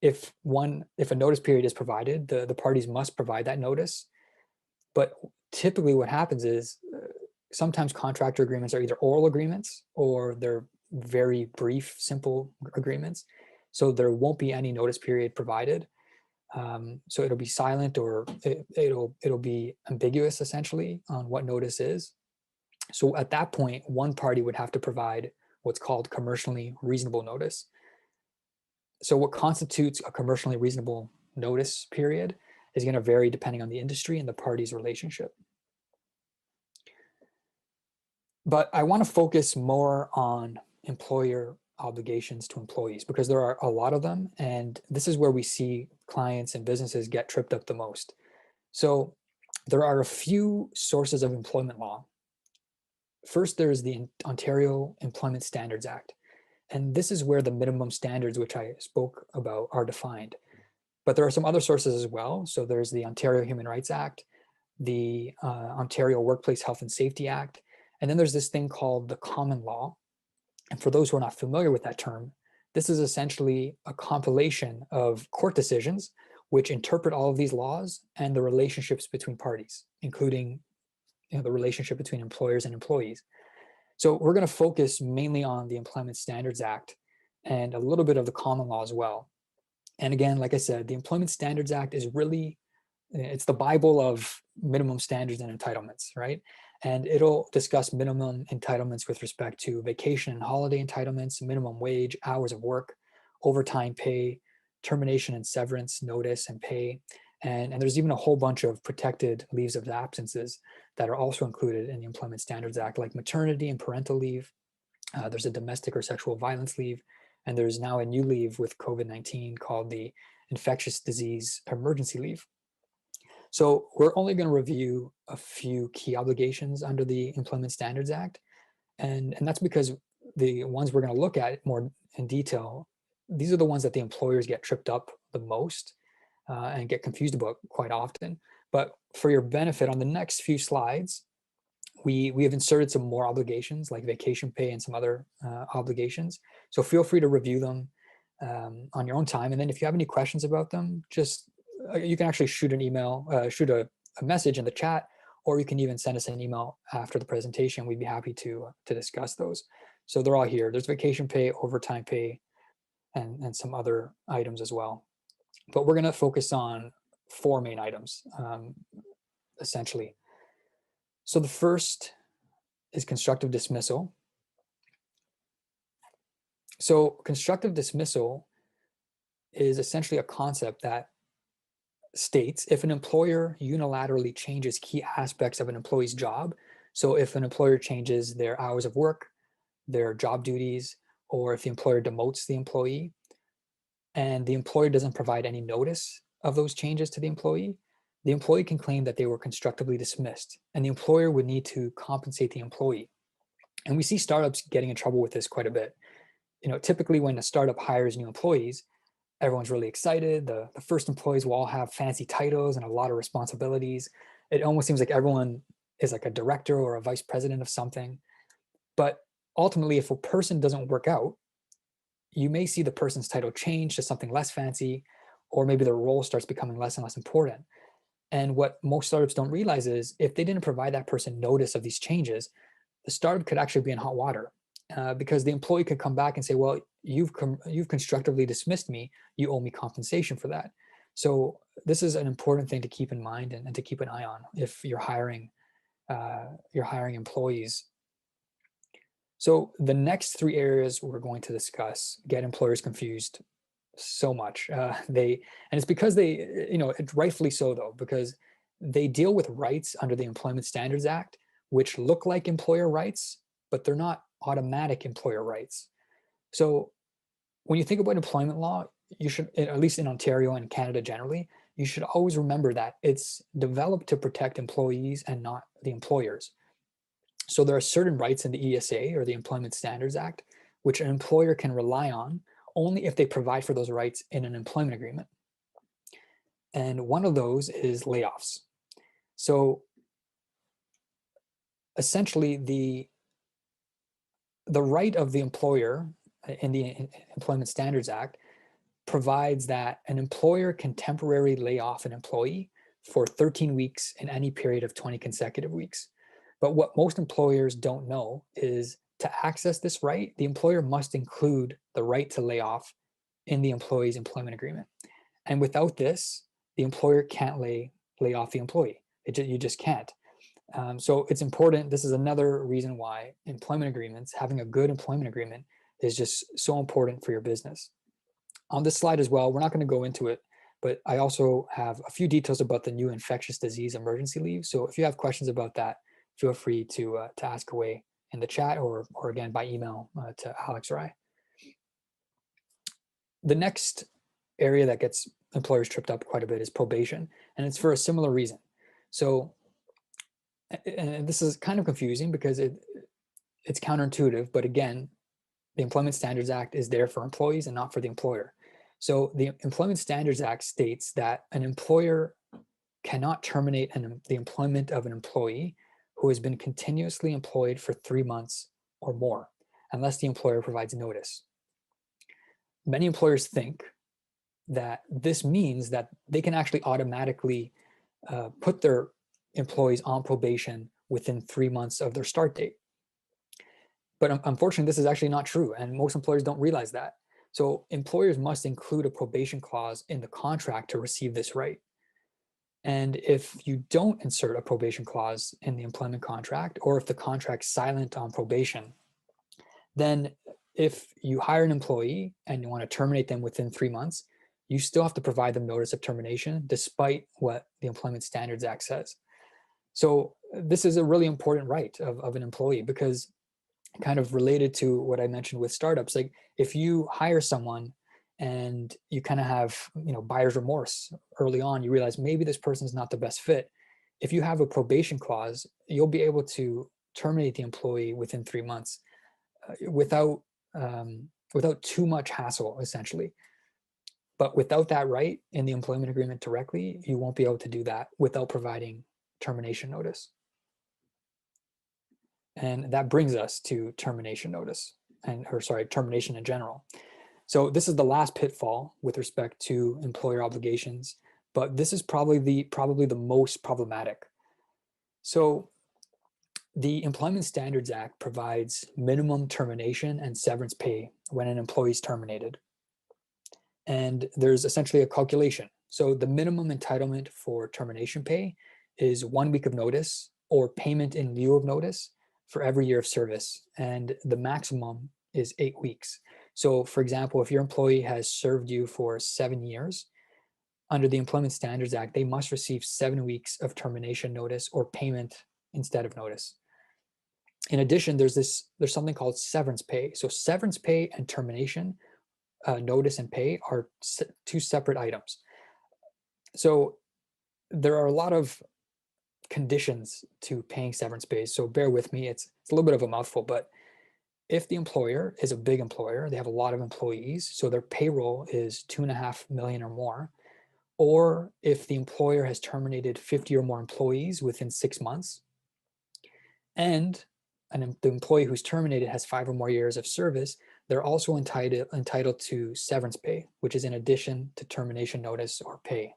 If a notice period is provided, the parties must provide that notice. But typically what happens is sometimes contractor agreements are either oral agreements or they're very brief, simple agreements. So there won't be any notice period provided. So it'll be silent or it'll be ambiguous essentially on what notice is. So at that point, one party would have to provide what's called commercially reasonable notice. So what constitutes a commercially reasonable notice period is going to vary depending on the industry and the parties' relationship. But I want to focus more on employer obligations to employees because there are a lot of them, and this is where we see clients and businesses get tripped up the most. So there are a few sources of employment law. First, there's the Ontario Employment Standards Act, and this is where the minimum standards, which I spoke about, are defined. But there are some other sources as well. So there's the Ontario Human Rights Act, the Ontario Workplace Health and Safety Act, and then there's this thing called the common law. And for those who are not familiar with that term, this is essentially a compilation of court decisions which interpret all of these laws and the relationships between parties, including the relationship between employers and employees. So we're going to focus mainly on the Employment Standards Act and a little bit of the common law as well. And again, like I said, the Employment Standards Act is really, it's the Bible of minimum standards and entitlements, right? And it'll discuss minimum entitlements with respect to vacation and holiday entitlements, minimum wage, hours of work, overtime pay, termination and severance notice and pay. And there's even a whole bunch of protected leaves of absences that are also included in the Employment Standards Act, like maternity and parental leave. There's a domestic or sexual violence leave. And there's now a new leave with COVID-19 called the infectious disease emergency leave. So we're only going to review a few key obligations under the Employment Standards Act. And that's because the ones we're going to look at more in detail, these are the ones that the employers get tripped up the most and get confused about quite often. But for your benefit, on the next few slides, we have inserted some more obligations like vacation pay and some other obligations. So feel free to review them on your own time. And then if you have any questions about them, just you can actually shoot an email, shoot a message in the chat, or you can even send us an email after the presentation. We'd be happy to discuss those. So they're all here. There's vacation pay, overtime pay, and some other items as well. But we're going to focus on 4 main items, essentially. So the first is constructive dismissal. So constructive dismissal is essentially a concept that states if an employer unilaterally changes key aspects of an employee's job, so if an employer changes their hours of work, their job duties, or if the employer demotes the employee, and the employer doesn't provide any notice of those changes to the employee can claim that they were constructively dismissed, and the employer would need to compensate the employee. And we see startups getting in trouble with this quite a bit. typically when a startup hires new employees, everyone's really excited. The first employees will all have fancy titles and a lot of responsibilities. It almost seems like everyone is like a director or a vice president of something. But ultimately, if a person doesn't work out, you may see the person's title change to something less fancy, or maybe their role starts becoming less and less important. And what most startups don't realize is if they didn't provide that person notice of these changes, the startup could actually be in hot water, because the employee could come back and say, well, you've constructively dismissed me. You owe me compensation for that. So this is an important thing to keep in mind and to keep an eye on if you're hiring employees. So the next three areas we're going to discuss get employers confused so much. And it's because it's rightfully so though, because they deal with rights under the Employment Standards Act, which look like employer rights, but they're not automatic employer rights. So when you think about employment law, you should, at least in Ontario and Canada generally, you should always remember that it's developed to protect employees and not the employers. So there are certain rights in the ESA, or the Employment Standards Act, which an employer can rely on only if they provide for those rights in an employment agreement. And one of those is layoffs. So essentially the right of the employer in the Employment Standards Act provides that an employer can temporarily lay off an employee for 13 weeks in any period of 20 consecutive weeks. But what most employers don't know is to access this right, the employer must include the right to lay off in the employee's employment agreement. And without this, the employer can't lay off the employee. You just can't. So it's important. This is another reason why employment agreements, having a good employment agreement, is just so important for your business. On this slide as well, we're not going to go into it, but I also have a few details about the new infectious disease emergency leave. So if you have questions about that, feel free to ask away in the chat or again by email to Alex or I. The next area that gets employers tripped up quite a bit is probation, and it's for a similar reason. So, and this is kind of confusing because it's counterintuitive, but again, the Employment Standards Act is there for employees and not for the employer. So the Employment Standards Act states that an employer cannot terminate the employment of an employee who has been continuously employed for 3 months or more, unless the employer provides notice. Many employers think that this means that they can actually automatically put their employees on probation within 3 months of their start date. But unfortunately, this is actually not true, and most employers don't realize that. So employers must include a probation clause in the contract to receive this right. And if you don't insert a probation clause in the employment contract, or if the contract's silent on probation, then if you hire an employee and you want to terminate them within 3 months, you still have to provide them notice of termination, despite what the Employment Standards Act says. So this is a really important right of an employee, because kind of related to what I mentioned with startups, like if you hire someone and you kind of have, buyer's remorse early on, you realize maybe this person is not the best fit. If you have a probation clause, you'll be able to terminate the employee within 3 months without too much hassle, essentially. But without that right in the employment agreement directly, you won't be able to do that without providing termination notice. And that brings us to termination notice, termination in general. So this is the last pitfall with respect to employer obligations, but this is probably the most problematic. So the Employment Standards Act provides minimum termination and severance pay when an employee is terminated. And there's essentially a calculation. So the minimum entitlement for termination pay is 1 week of notice or payment in lieu of notice for every year of service. And the maximum is 8 weeks. So for example, if your employee has served you for 7 years, under the Employment Standards Act, they must receive 7 weeks of termination notice or payment instead of notice. In addition, there's something called severance pay. So severance pay and termination notice and pay are two separate items. So there are a lot of conditions to paying severance pay. So bear with me, it's a little bit of a mouthful, but if the employer is a big employer, they have a lot of employees, so their payroll is 2.5 million or more, or if the employer has terminated 50 or more employees within 6 months, and the employee who's terminated has 5 or more years of service, they're also entitled to severance pay, which is in addition to termination notice or pay.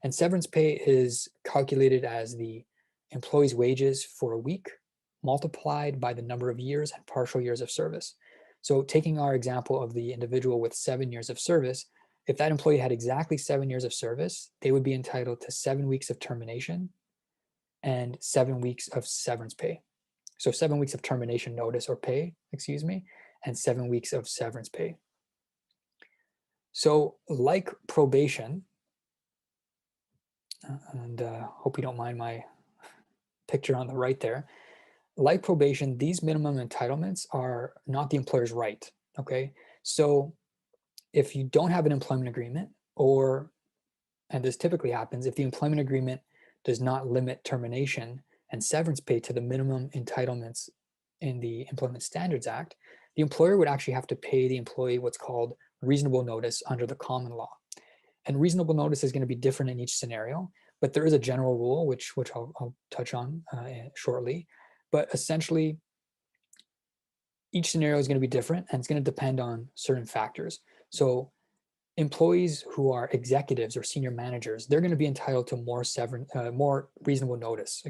And severance pay is calculated as the employee's wages for a week multiplied by the number of years and partial years of service. So taking our example of the individual with 7 years of service, if that employee had exactly 7 years of service, they would be entitled to 7 weeks of termination and 7 weeks of severance pay. So 7 weeks of termination notice or pay, and 7 weeks of severance pay. So like probation, and hope you don't mind my picture on the right there, like probation, these minimum entitlements are not the employer's right, okay? So if you don't have an employment agreement, or, and this typically happens, if the employment agreement does not limit termination and severance pay to the minimum entitlements in the Employment Standards Act, the employer would actually have to pay the employee what's called reasonable notice under the common law. And reasonable notice is going to be different in each scenario, but there is a general rule, which I'll touch on shortly. But essentially, each scenario is going to be different, and it's going to depend on certain factors. So employees who are executives or senior managers, they're going to be entitled to more reasonable notice,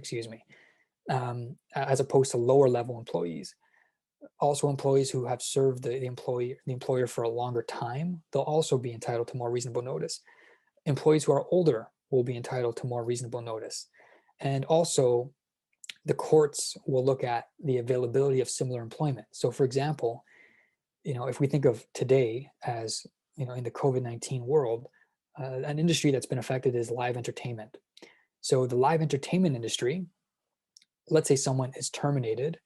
as opposed to lower level employees. Also, employees who have served the employer for a longer time, they'll also be entitled to more reasonable notice. Employees who are older will be entitled to more reasonable notice. And also, the courts will look at the availability of similar employment. So for example, if we think of today as, in the COVID-19 world, an industry that's been affected is live entertainment. So the live entertainment industry, let's say someone is terminated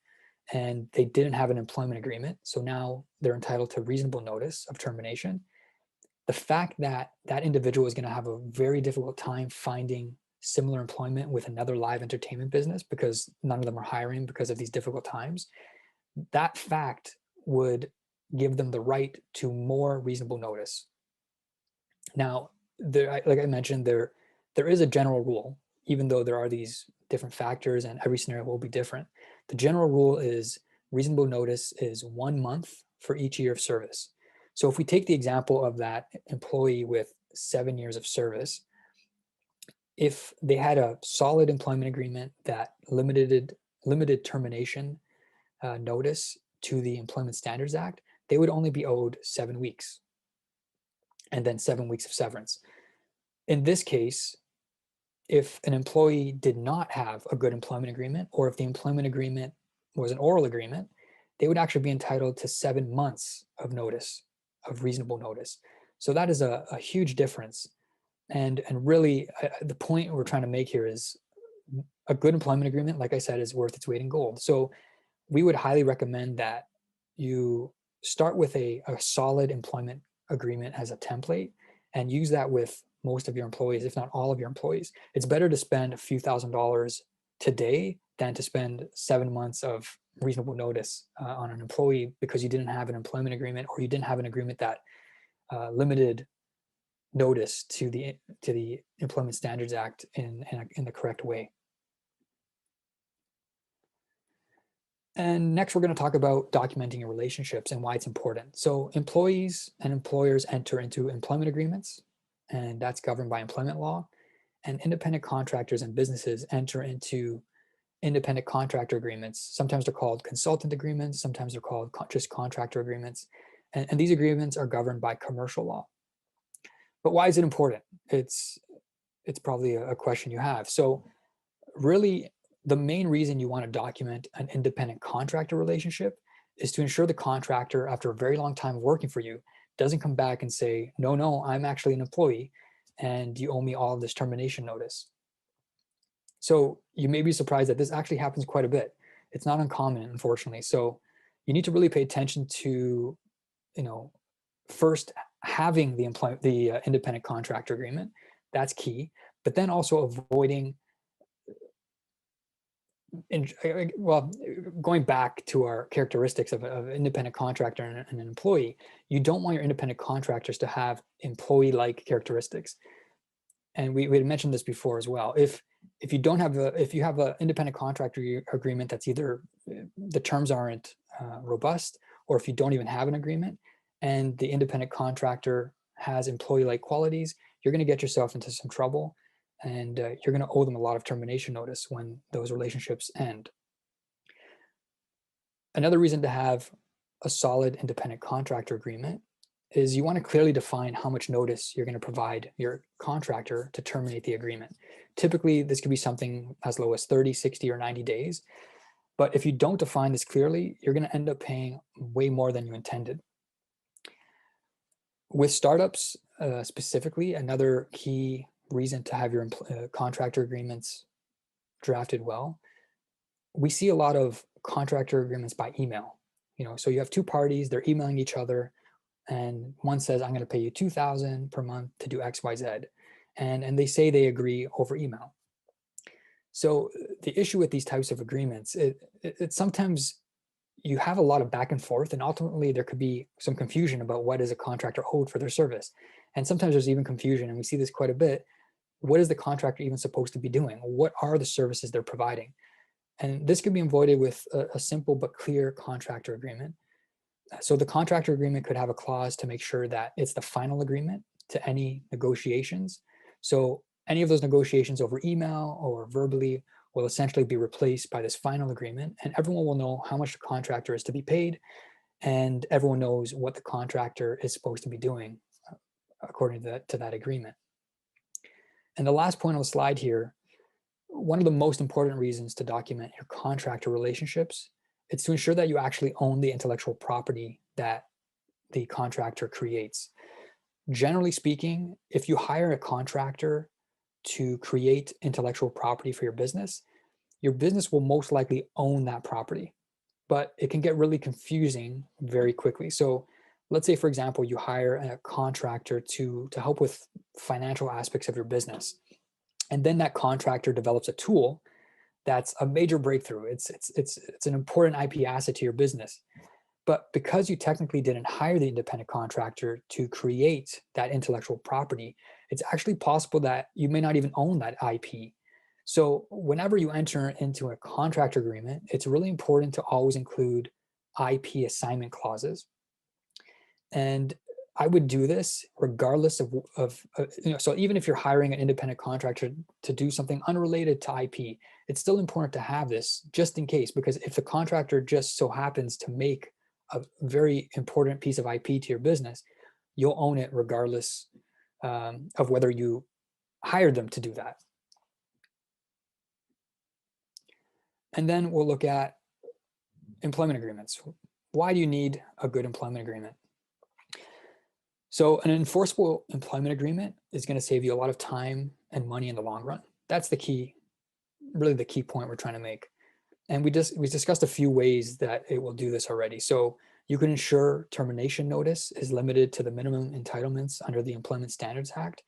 and they didn't have an employment agreement, so now they're entitled to reasonable notice of termination. The fact that that individual is going to have a very difficult time finding similar employment with another live entertainment business because none of them are hiring because of these difficult times, that fact would give them the right to more reasonable notice. Now, like I mentioned, there is a general rule, even though there are these different factors and every scenario will be different. The general rule is reasonable notice is 1 month for each year of service. So if we take the example of that employee with 7 years of service, if they had a solid employment agreement that limited termination notice to the Employment Standards Act, they would only be owed 7 weeks and then 7 weeks of severance. In this case, if an employee did not have a good employment agreement, or if the employment agreement was an oral agreement, they would actually be entitled to 7 months of notice, of reasonable notice. So that is a huge difference. And really, the point we're trying to make here is a good employment agreement, like I said, is worth its weight in gold. So we would highly recommend that you start with a solid employment agreement as a template and use that with most of your employees, if not all of your employees. It's better to spend a few $1,000s today than to spend 7 months of reasonable notice on an employee because you didn't have an employment agreement, or you didn't have an agreement that limited notice to the Employment Standards Act in the correct way. And next, we're going to talk about documenting your relationships and why it's important. So employees and employers enter into employment agreements, and that's governed by employment law. And independent contractors and businesses enter into independent contractor agreements. Sometimes they're called consultant agreements, sometimes they're called just contractor agreements. And these agreements are governed by commercial law. But why is it important? It's probably a question you have. So really, the main reason you want to document an independent contractor relationship is to ensure the contractor, after a very long time of working for you, doesn't come back and say, no, I'm actually an employee and you owe me all of this termination notice. So you may be surprised that this actually happens quite a bit. It's not uncommon, unfortunately. So you need to really pay attention to, first having the independent contractor agreement. That's key. But then also avoiding well, going back to our characteristics of an independent contractor and an employee, you don't want your independent contractors to have employee-like characteristics. And we had mentioned this before as well. If you don't have if you have an independent contractor agreement that's either the terms aren't robust, or if you don't even have an agreement and the independent contractor has employee-like qualities, you're going to get yourself into some trouble, and you're going to owe them a lot of termination notice when those relationships end. Another reason to have a solid independent contractor agreement is you want to clearly define how much notice you're going to provide your contractor to terminate the agreement. Typically, this could be something as low as 30, 60, or 90 days. But if you don't define this clearly, you're going to end up paying way more than you intended. With startups specifically, another key reason to have your contractor agreements drafted well, we see a lot of contractor agreements by email. So you have two parties, they're emailing each other, and one says, I'm going to pay you $2,000 per month to do X, Y, Z. And they say they agree over email. So the issue with these types of agreements, it sometimes you have a lot of back and forth, and ultimately there could be some confusion about what is a contractor owed for their service. And sometimes there's even confusion, and we see this quite a bit. What is the contractor even supposed to be doing? What are the services they're providing? And this can be avoided with a simple but clear contractor agreement. So the contractor agreement could have a clause to make sure that it's the final agreement to any negotiations. So any of those negotiations over email or verbally will essentially be replaced by this final agreement, and everyone will know how much the contractor is to be paid, and everyone knows what the contractor is supposed to be doing according to that agreement. And the last point on the slide here, one of the most important reasons to document your contractor relationships, it's to ensure that you actually own the intellectual property that the contractor creates. Generally speaking, if you hire a contractor to create intellectual property for your business will most likely own that property, but it can get really confusing very quickly. So let's say, for example, you hire a contractor to help with financial aspects of your business. And then that contractor develops a tool that's a major breakthrough. It's an important IP asset to your business. But because you technically didn't hire the independent contractor to create that intellectual property, it's actually possible that you may not even own that IP. So whenever you enter into a contract agreement, it's really important to always include IP assignment clauses. And I would do this regardless of so even if you're hiring an independent contractor to do something unrelated to IP, it's still important to have this just in case, because if the contractor just so happens to make a very important piece of IP to your business, you'll own it regardless of whether you hired them to do that. And then we'll look at employment agreements. Why do you need a good employment agreement? So an enforceable employment agreement is going to save you a lot of time and money in the long run. That's the key, really the key point we're trying to make. And we discussed a few ways that it will do this already. So you can ensure termination notice is limited to the minimum entitlements under the Employment Standards Act.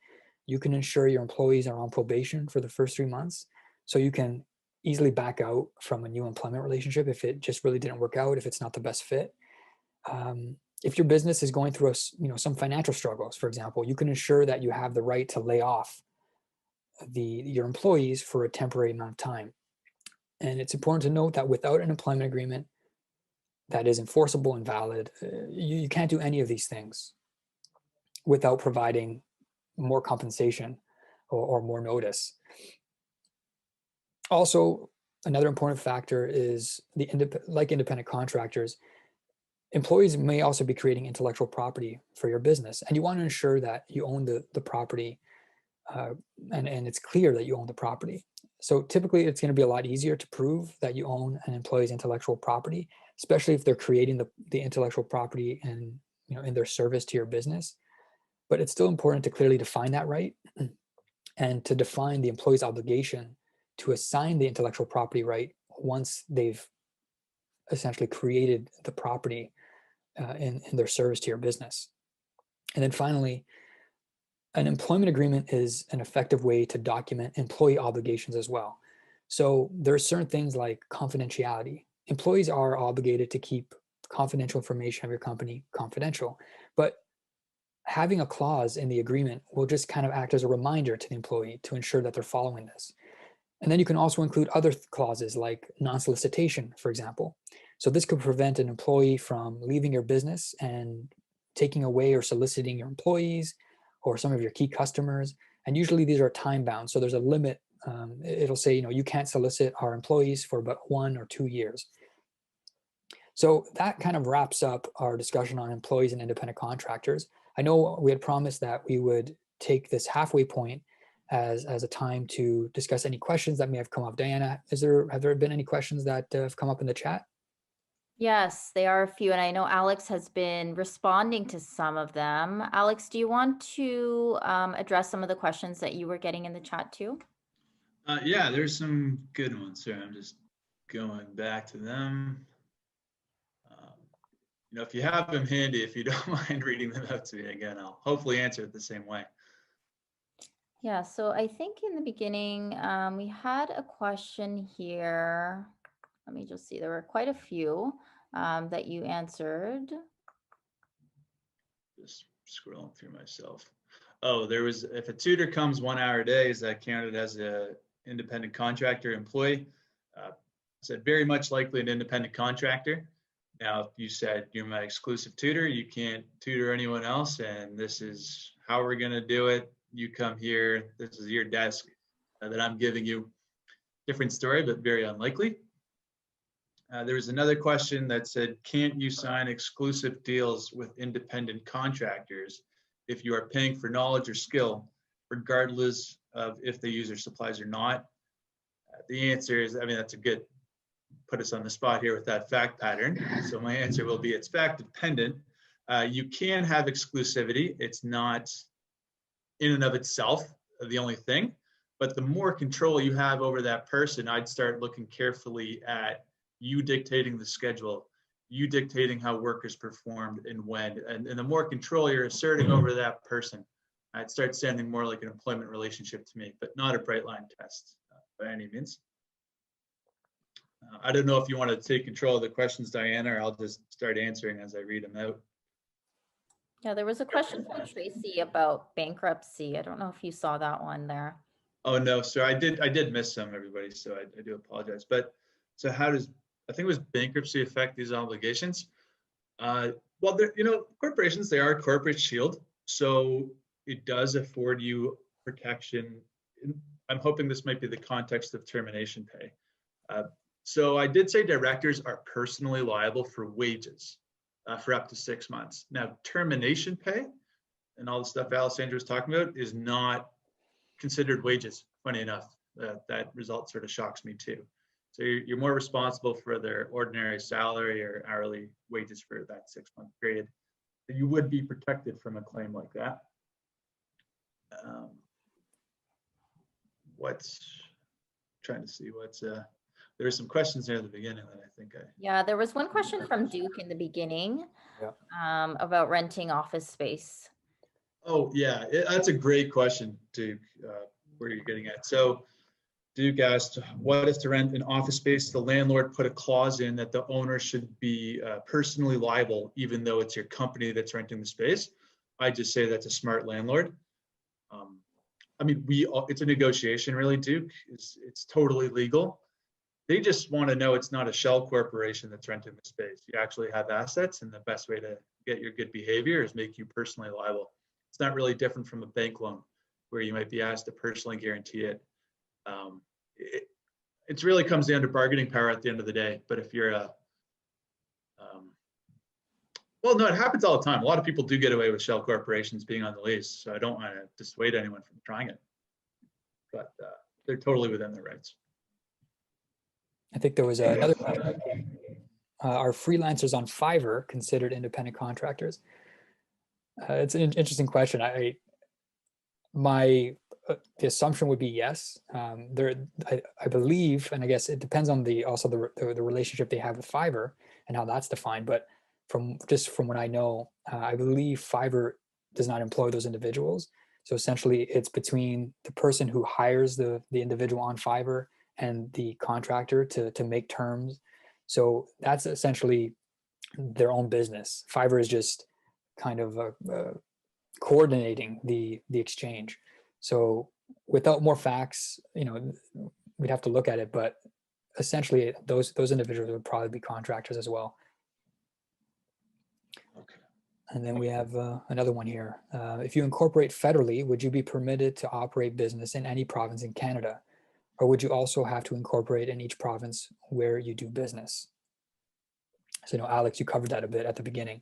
You can ensure your employees are on probation for the first 3 months, so you can easily back out from a new employment relationship if it just really didn't work out, if it's not the best fit. If your business is going through some financial struggles, for example, you can ensure that you have the right to lay off your employees for a temporary amount of time. And it's important to note that without an employment agreement that is enforceable and valid, you can't do any of these things without providing more compensation or more notice. Also, another important factor is like independent contractors, employees may also be creating intellectual property for your business, and you want to ensure that you own the property and it's clear that you own the property. So typically it's going to be a lot easier to prove that you own an employee's intellectual property, especially if they're creating the intellectual property and in their service to your business. But it's still important to clearly define that right and to define the employee's obligation to assign the intellectual property right once they've essentially created the property in their service to your business. And then finally, an employment agreement is an effective way to document employee obligations as well. So there are certain things like confidentiality. Employees are obligated to keep confidential information of your company confidential, but having a clause in the agreement will just kind of act as a reminder to the employee to ensure that they're following this. And then you can also include other clauses like non-solicitation, for example. So this could prevent an employee from leaving your business and taking away or soliciting your employees or some of your key customers. And usually these are time bound. So there's a limit. It'll say, you can't solicit our employees for about 1 or 2 years. So that kind of wraps up our discussion on employees and independent contractors. I know we had promised that we would take this halfway point as a time to discuss any questions that may have come up. Diana, have there been any questions that have come up in the chat? Yes, there are a few, and I know Alex has been responding to some of them. Alex, do you want to address some of the questions that you were getting in the chat too? Yeah, there's some good ones here. I'm just going back to them. If you have them handy, if you don't mind reading them out to me again, I'll hopefully answer it the same way. Yeah, so I think in the beginning, we had a question here. Let me just see, there were quite a few that you answered. Just scrolling through myself. Oh, there was, if a tutor comes 1 hour a day, is that counted as an independent contractor employee? Said very much likely an independent contractor. Now, if you said you're my exclusive tutor, you can't tutor anyone else, and this is how we're going to do it. You come here, this is your desk that I'm giving you. Different story, but very unlikely. There was another question that said, can't you sign exclusive deals with independent contractors if you are paying for knowledge or skill, regardless of if they use your supplies or not? The answer is, that's a good, put us on the spot here with that fact pattern. So my answer will be, it's fact dependent. You can have exclusivity. It's not in and of itself the only thing, but the more control you have over that person, I'd start looking carefully at you dictating the schedule, you dictating how work is performed and when, and the more control you're asserting over that person, I'd start sounding more like an employment relationship to me, but not a bright line test by any means. I don't know if you want to take control of the questions, Diana, or I'll just start answering as I read them out. Yeah, there was a question from Tracy about bankruptcy. I don't know if you saw that one there. Oh no, sir, I did miss some, everybody, so I do apologize. But so how does, I think it was bankruptcy affect these obligations? Well, corporations, they are a corporate shield, so it does afford you protection. I'm hoping this might be the context of termination pay. So I did say directors are personally liable for wages for up to 6 months. Now, termination pay and all the stuff Alessandra was talking about is not considered wages, funny enough. That result sort of shocks me too. So you're more responsible for their ordinary salary or hourly wages for that 6-month period. So you would be protected from a claim like that. There were some questions there at the beginning that I think Yeah, there was one question from Duke in the beginning about renting office space. Oh yeah, that's a great question, Duke, where you're getting at. So Duke asked, what is to rent an office space? The landlord put a clause in that the owner should be personally liable, even though it's your company that's renting the space. I just say that's a smart landlord. It's a negotiation, really, Duke. It's totally legal. They just want to know it's not a shell corporation that's renting the space. You actually have assets, and the best way to get your good behavior is make you personally liable. It's not really different from a bank loan where you might be asked to personally guarantee it. It really comes down to bargaining power at the end of the day. But if you're well, no, it happens all the time. A lot of people do get away with shell corporations being on the lease. So I don't want to dissuade anyone from trying it, but they're totally within their rights. I think there was another question. Are freelancers on Fiverr considered independent contractors? It's an interesting question. The assumption would be yes. I believe, and I guess it depends on the relationship they have with Fiverr and how that's defined. But from what I know, I believe Fiverr does not employ those individuals. So essentially, it's between the person who hires the individual on Fiverr and the contractor to make terms. So that's essentially their own business. Fiverr is just kind of coordinating the exchange. So without more facts, we'd have to look at it, but essentially those individuals would probably be contractors as well. Okay. And then we have another one here. If you incorporate federally, would you be permitted to operate business in any province in Canada? Or would you also have to incorporate in each province where you do business? So, Alex, you covered that a bit at the beginning.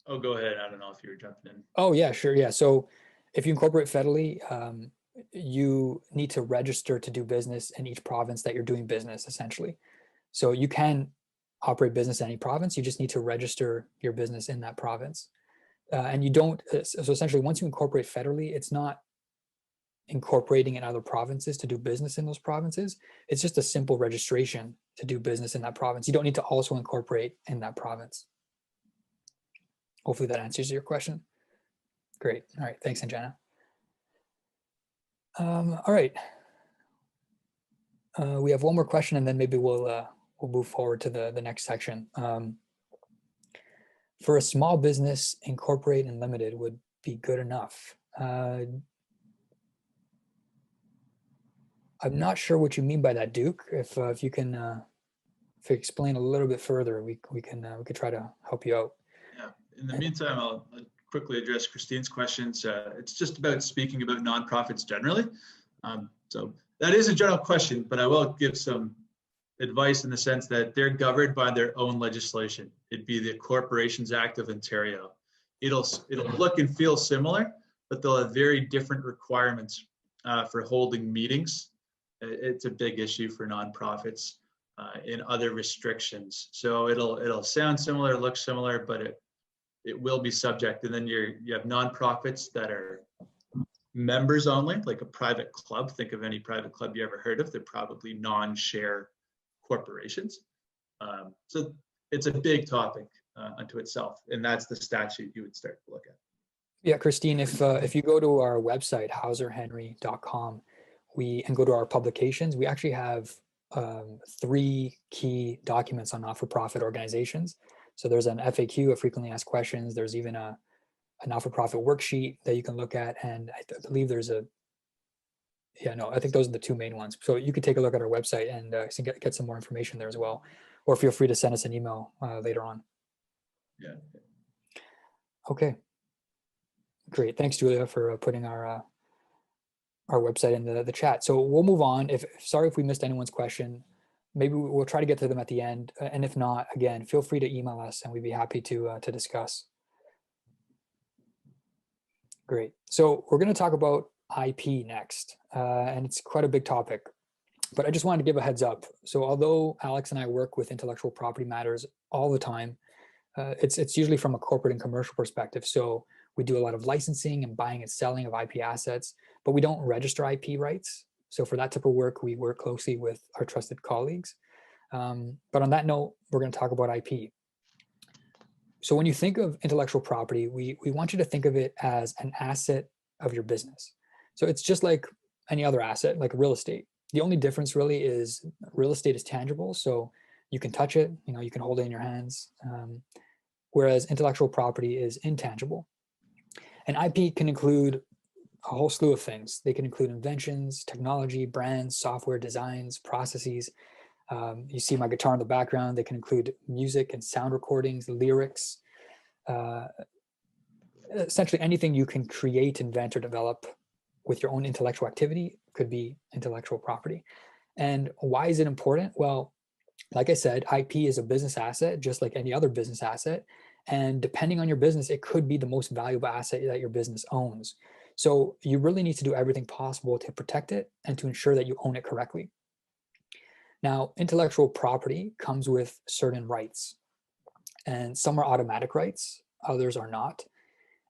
Oh, go ahead. I don't know if you were jumping in. Oh, yeah, sure. Yeah. So if you incorporate federally, you need to register to do business in each province that you're doing business, essentially. So you can operate business in any province. You just need to register your business in that province. And you don't, so essentially, once you incorporate federally, it's not incorporating in other provinces to do business in those provinces. It's just a simple registration to do business in that province. You don't need to also incorporate in that province. Hopefully that answers your question. Great. All right. Thanks, Anjana. All right. We have one more question, and then maybe we'll move forward to the next section. For a small business, incorporate and limited would be good enough. I'm not sure what you mean by that, Duke. If you can explain a little bit further, we could try to help you out. Yeah. In the meantime, I'll quickly address Christine's questions. It's just about speaking about nonprofits generally. So that is a general question, but I will give some advice in the sense that they're governed by their own legislation. It'd be the Corporations Act of Ontario. It'll look and feel similar, but they'll have very different requirements for holding meetings. It's a big issue for nonprofits in other restrictions. So it'll sound similar, look similar, but it will be subject. And then you have nonprofits that are members only, like a private club. Think of any private club you ever heard of. They're probably non-share corporations. So it's a big topic unto itself, and that's the statute you would start to look at. Yeah, Christine, if you go to our website, hauserhenry.com, and go to our publications, we actually have 3 key documents on not-for-profit organizations. So there's an FAQ, a frequently asked questions. There's even a not-for-profit worksheet that you can look at. And I believe there's I think those are the 2 main ones. So you could take a look at our website and get some more information there as well. Or feel free to send us an email later on. Yeah. Okay. Great. Thanks, Julia, for putting our website in the chat. So we'll move on. Sorry if we missed anyone's question. Maybe we'll try to get to them at the end. And if not, again, feel free to email us and we'd be happy to discuss. Great. So we're going to talk about IP next, and it's quite a big topic. But I just wanted to give a heads up. So although Alex and I work with intellectual property matters all the time, it's usually from a corporate and commercial perspective. So we do a lot of licensing and buying and selling of IP assets, but we don't register IP rights. So for that type of work, we work closely with our trusted colleagues. But on that note, we're going to talk about IP. So when you think of intellectual property, we want you to think of it as an asset of your business. So it's just like any other asset, like real estate. The only difference really is real estate is tangible. So you can touch it, you can hold it in your hands. Whereas intellectual property is intangible. And IP can include a whole slew of things. They can include inventions, technology, brands, software, designs, processes. You see my guitar in the background. They can include music and sound recordings, lyrics, essentially anything you can create, invent, or develop with your own intellectual activity could be intellectual property. And why is it important? Well, like I said, IP is a business asset, just like any other business asset. And depending on your business, it could be the most valuable asset that your business owns. So you really need to do everything possible to protect it and to ensure that you own it correctly. Now, intellectual property comes with certain rights, and some are automatic rights, others are not.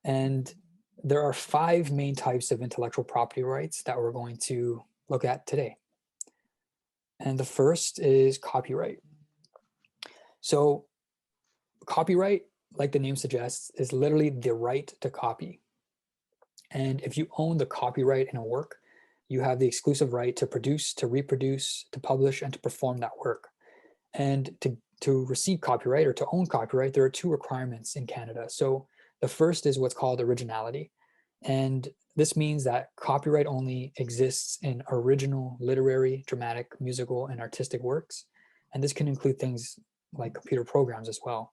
And there are 5 main types of intellectual property rights that we're going to look at today. And the first is copyright. So copyright, like the name suggests, is literally the right to copy. And if you own the copyright in a work, you have the exclusive right to produce, to reproduce, to publish, and to perform that work. And to receive copyright or to own copyright, there are two requirements in Canada. So the first is what's called originality. And this means that copyright only exists in original literary, dramatic, musical, and artistic works. And this can include things like computer programs as well.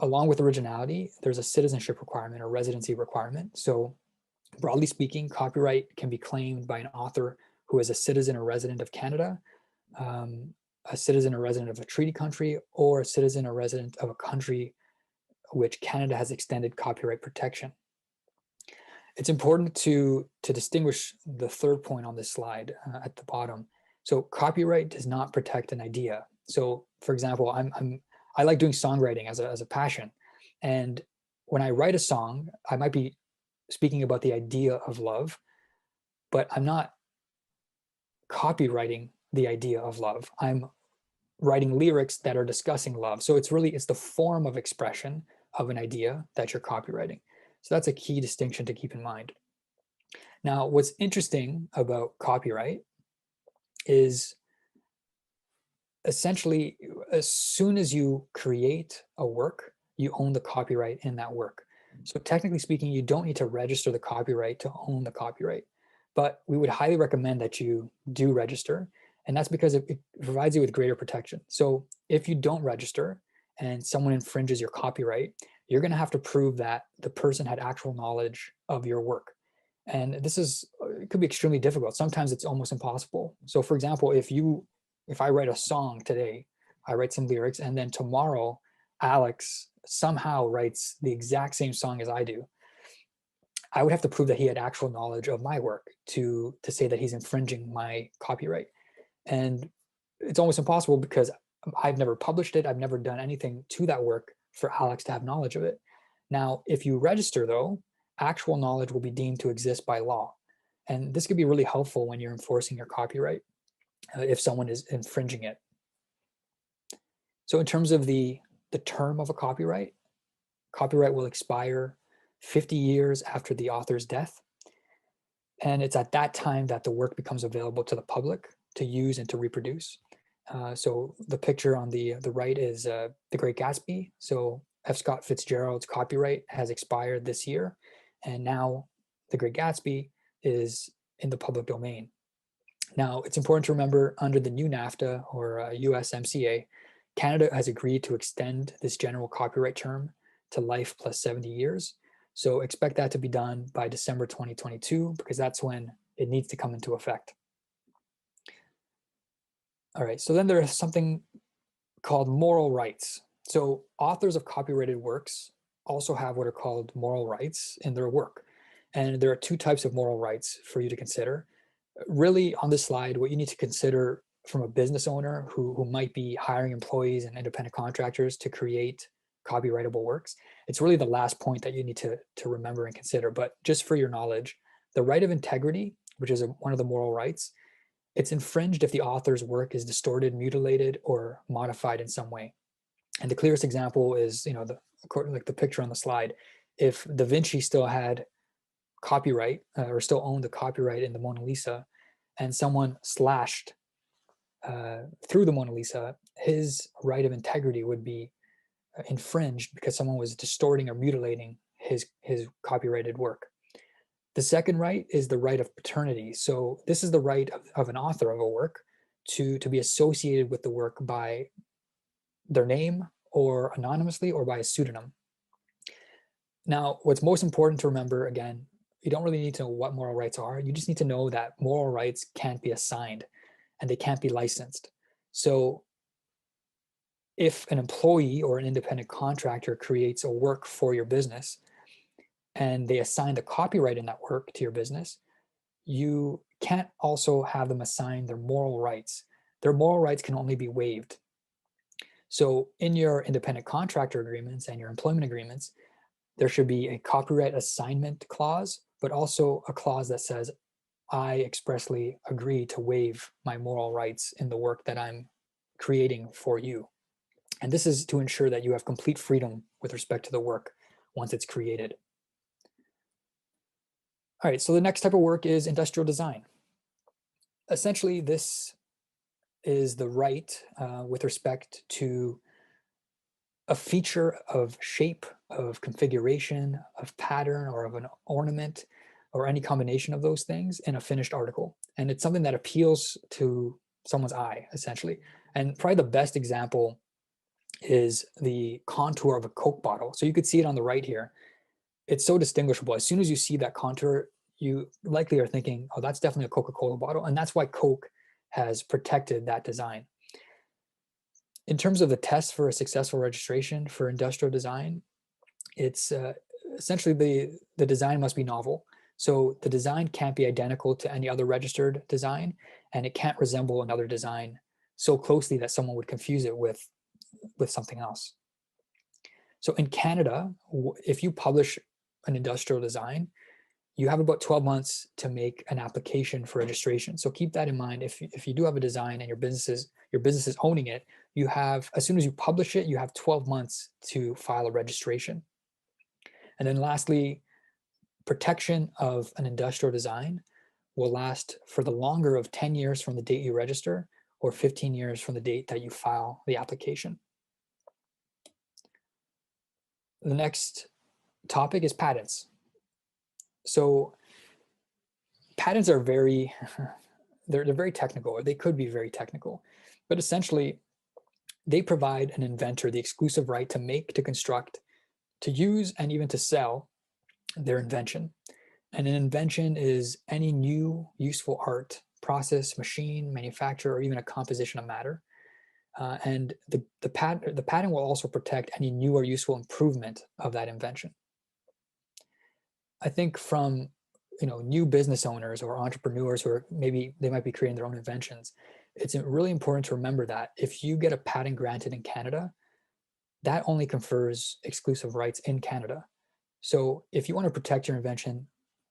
Along with originality, there's a citizenship requirement or residency requirement. So broadly speaking, copyright can be claimed by an author who is a citizen or resident of Canada, a citizen or resident of a treaty country, or a citizen or resident of a country which Canada has extended copyright protection. It's important to distinguish the third point on this slide at the bottom. So copyright does not protect an idea. So for example, I like doing songwriting as a passion. And when I write a song, I might be speaking about the idea of love, but I'm not copywriting the idea of love. I'm writing lyrics that are discussing love. So it's the form of expression of an idea that you're copywriting. So that's a key distinction to keep in mind. Now, what's interesting about copyright is essentially, as soon as you create a work, you own the copyright in that work. So technically speaking, you don't need to register the copyright to own the copyright, but we would highly recommend that you do register. And that's because it provides you with greater protection. So if you don't register and someone infringes your copyright, you're going to have to prove that the person had actual knowledge of your work. And it could be extremely difficult. Sometimes it's almost impossible. So for example, if I write a song today, I write some lyrics, and then tomorrow Alex somehow writes the exact same song as I do, I would have to prove that he had actual knowledge of my work to say that he's infringing my copyright. And it's almost impossible because I've never published it. I've never done anything to that work for Alex to have knowledge of it. Now, if you register though, actual knowledge will be deemed to exist by law. And this could be really helpful when you're enforcing your copyright if someone is infringing it. So in terms of the term of a copyright will expire 50 years after the author's death. And it's at that time that the work becomes available to the public to use and to reproduce. So the picture on the right is The Great Gatsby. So F. Scott Fitzgerald's copyright has expired this year, and now The Great Gatsby is in the public domain. Now, it's important to remember under the new NAFTA or USMCA, Canada has agreed to extend this general copyright term to life plus 70 years. So expect that to be done by December 2022, because that's when it needs to come into effect. All right, so then there is something called moral rights. So authors of copyrighted works also have what are called moral rights in their work. And there are two types of moral rights for you to consider. Really, on this slide, what you need to consider from a business owner who might be hiring employees and independent contractors to create copyrightable works, it's really the last point that you need to remember and consider. But just for your knowledge, the right of integrity, which is one of the moral rights, it's infringed if the author's work is distorted, mutilated, or modified in some way. And the clearest example is, like the picture on the slide. If Da Vinci still had copyright or still owned the copyright in the Mona Lisa, and someone slashed through the Mona Lisa, his right of integrity would be infringed because someone was distorting or mutilating his copyrighted work. The second right is the right of paternity. So this is the right of an author of a work to be associated with the work by their name or anonymously or by a pseudonym. Now, what's most important to remember, again, you don't really need to know what moral rights are. You just need to know that moral rights can't be assigned and they can't be licensed. So if an employee or an independent contractor creates a work for your business and they assign the copyright in that work to your business, you can't also have them assign their moral rights. Their moral rights can only be waived. So in your independent contractor agreements and your employment agreements, there should be a copyright assignment clause, but also a clause that says, I expressly agree to waive my moral rights in the work that I'm creating for you. And this is to ensure that you have complete freedom with respect to the work once it's created. All right, so the next type of work is industrial design. Essentially, this is the right with respect to a feature of shape, of configuration, of pattern, or of an ornament, or any combination of those things in a finished article. And it's something that appeals to someone's eye, essentially. And probably the best example is the contour of a Coke bottle. So you could see it on the right here. It's so distinguishable. As soon as you see that contour, you likely are thinking, oh, that's definitely a Coca-Cola bottle. And that's why Coke has protected that design. In terms of the test for a successful registration for industrial design, it's essentially the design must be novel. So the design can't be identical to any other registered design, and it can't resemble another design so closely that someone would confuse it with something else. So in Canada, if you publish an industrial design, you have about 12 months to make an application for registration. So keep that in mind. If you do have a design and your business is owning it, you have, as soon as you publish it, you have 12 months to file a registration. And then lastly, protection of an industrial design will last for the longer of 10 years from the date you register or 15 years from the date that you file the application. The next topic is patents. So patents are very, they're very technical, or they could be very technical, but essentially they provide an inventor the exclusive right to make, to construct, to use, and even to sell their invention. And an invention is any new useful art, process, machine, manufacture, or even a composition of matter. And the patent will also protect any new or useful improvement of that invention. I think from new business owners or entrepreneurs who are maybe they might be creating their own inventions, it's really important to remember that if you get a patent granted in Canada, that only confers exclusive rights in Canada. So if you want to protect your invention,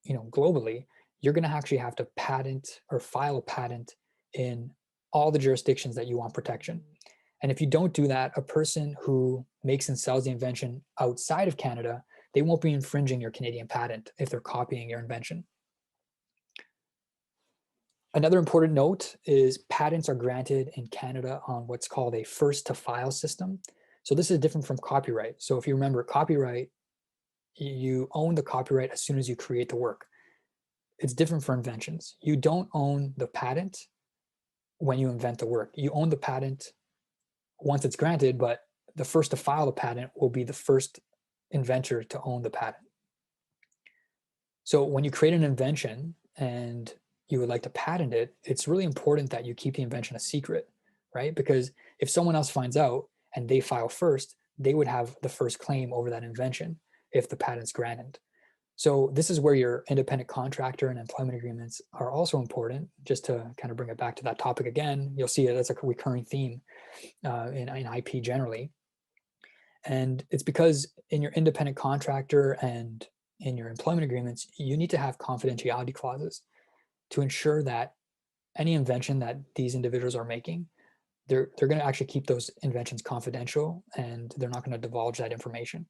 globally, you're going to actually have to patent or file a patent in all the jurisdictions that you want protection. And if you don't do that, a person who makes and sells the invention outside of Canada, they won't be infringing your Canadian patent if they're copying your invention. Another important note is patents are granted in Canada on what's called a first to file system. So this is different from copyright. So if you remember, copyright, you own the copyright as soon as you create the work. It's different for inventions. You don't own the patent when you invent the work. You own the patent once it's granted, but the first to file the patent will be the first inventor to own the patent. So when you create an invention and you would like to patent it, it's really important that you keep the invention a secret, right? Because if someone else finds out and they file first, they would have the first claim over that invention if the patent's granted. So this is where your independent contractor and employment agreements are also important. Just to kind of bring it back to that topic again, you'll see it as a recurring theme in IP generally. And it's because in your independent contractor and in your employment agreements, you need to have confidentiality clauses to ensure that any invention that these individuals are making, they're going to actually keep those inventions confidential, and they're not going to divulge that information.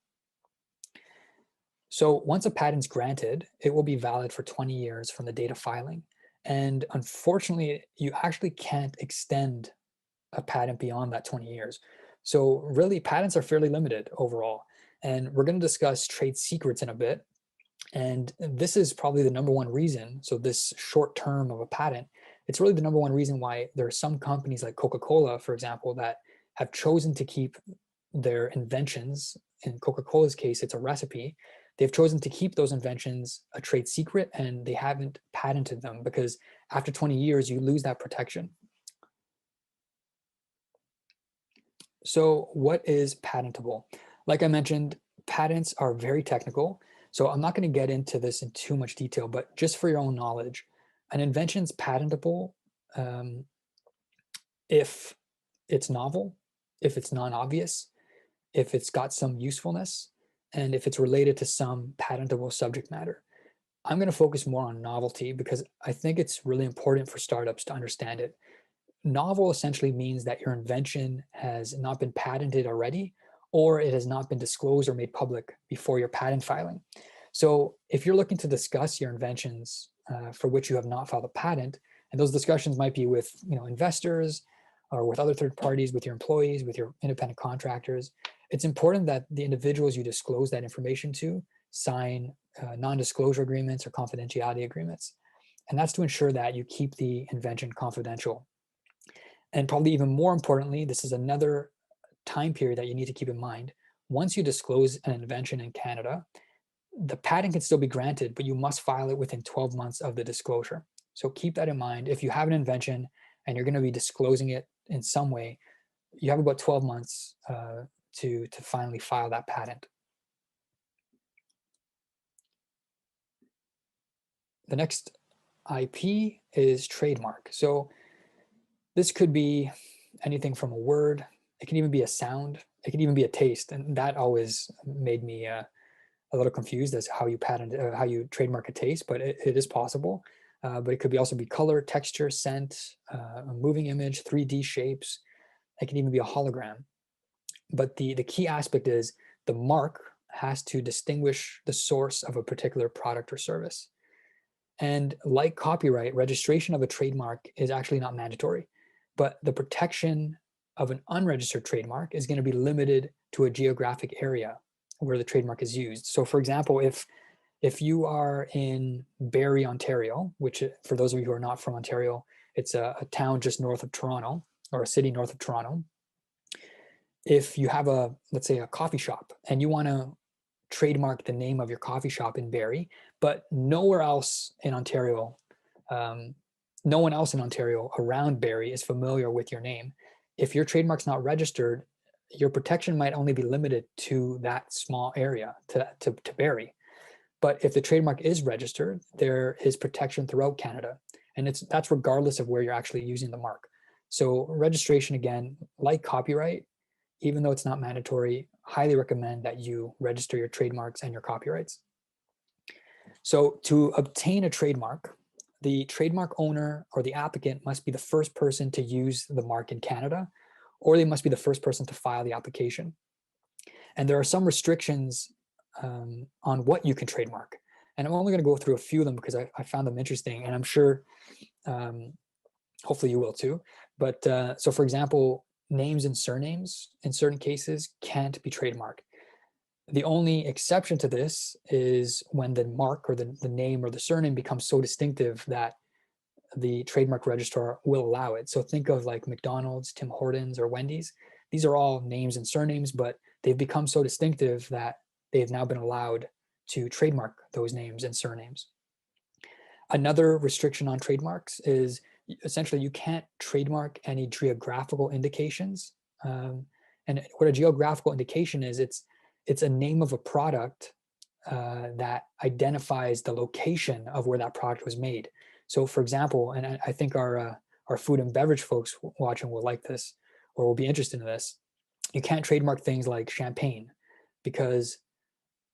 So once a patent's granted, it will be valid for 20 years from the date of filing. And unfortunately, you actually can't extend a patent beyond that 20 years. So really, patents are fairly limited overall. And we're going to discuss trade secrets in a bit. And this is probably the number one reason. So this short term of a patent, it's really the number one reason why there are some companies like Coca-Cola, for example, that have chosen to keep their inventions. In Coca-Cola's case, it's a recipe. They've chosen to keep those inventions a trade secret, and they haven't patented them because after 20 years, you lose that protection. So what is patentable? Like I mentioned, patents are very technical. So I'm not going to get into this in too much detail, but just for your own knowledge, an invention's patentable if it's novel, if it's non-obvious, if it's got some usefulness, and if it's related to some patentable subject matter. I'm going to focus more on novelty because I think it's really important for startups to understand it. Novel essentially means that your invention has not been patented already, or it has not been disclosed or made public before your patent filing. So if you're looking to discuss your inventions for which you have not filed a patent, and those discussions might be with investors or with other third parties, with your employees, with your independent contractors, it's important that the individuals you disclose that information to sign non-disclosure agreements or confidentiality agreements. And that's to ensure that you keep the invention confidential. And probably even more importantly, this is another time period that you need to keep in mind. Once you disclose an invention in Canada, the patent can still be granted, but you must file it within 12 months of the disclosure. So keep that in mind. If you have an invention and you're going to be disclosing it in some way, you have about 12 months to finally file that patent. The next IP is trademark. So this could be anything from a word. It can even be a sound. It can even be a taste. And that always made me a little confused as how you how you trademark a taste, but it is possible. But it could also be color, texture, scent, a moving image, 3D shapes. It can even be a hologram. But the key aspect is the mark has to distinguish the source of a particular product or service. And like copyright, registration of a trademark is actually not mandatory, but the protection of an unregistered trademark is going to be limited to a geographic area where the trademark is used. So for example, if you are in Barrie, Ontario, which for those of you who are not from Ontario, it's a town just north of Toronto, or a city north of Toronto. If you have let's say a coffee shop and you want to trademark the name of your coffee shop in Barrie, but nowhere else in Ontario, no one else in Ontario around Barrie is familiar with your name. If your trademark's not registered, your protection might only be limited to that small area, to Barrie. But if the trademark is registered, there is protection throughout Canada. And that's regardless of where you're actually using the mark. So registration, again, like copyright, even though it's not mandatory, highly recommend that you register your trademarks and your copyrights. So to obtain a trademark, the trademark owner or the applicant must be the first person to use the mark in Canada, or they must be the first person to file the application. And there are some restrictions on what you can trademark. And I'm only going to go through a few of them because I found them interesting, and I'm sure hopefully you will too. But so for example, names and surnames in certain cases can't be trademarked. The only exception to this is when the mark or the name or the surname becomes so distinctive that the trademark registrar will allow it. So think of like McDonald's, Tim Hortons, or Wendy's. These are all names and surnames, but they've become so distinctive that they've now been allowed to trademark those names and surnames. Another restriction on trademarks is essentially you can't trademark any geographical indications. And what a geographical indication is, it's a name of a product that identifies the location of where that product was made. So for example, and I think our food and beverage folks watching will like this or will be interested in this, you can't trademark things like champagne, because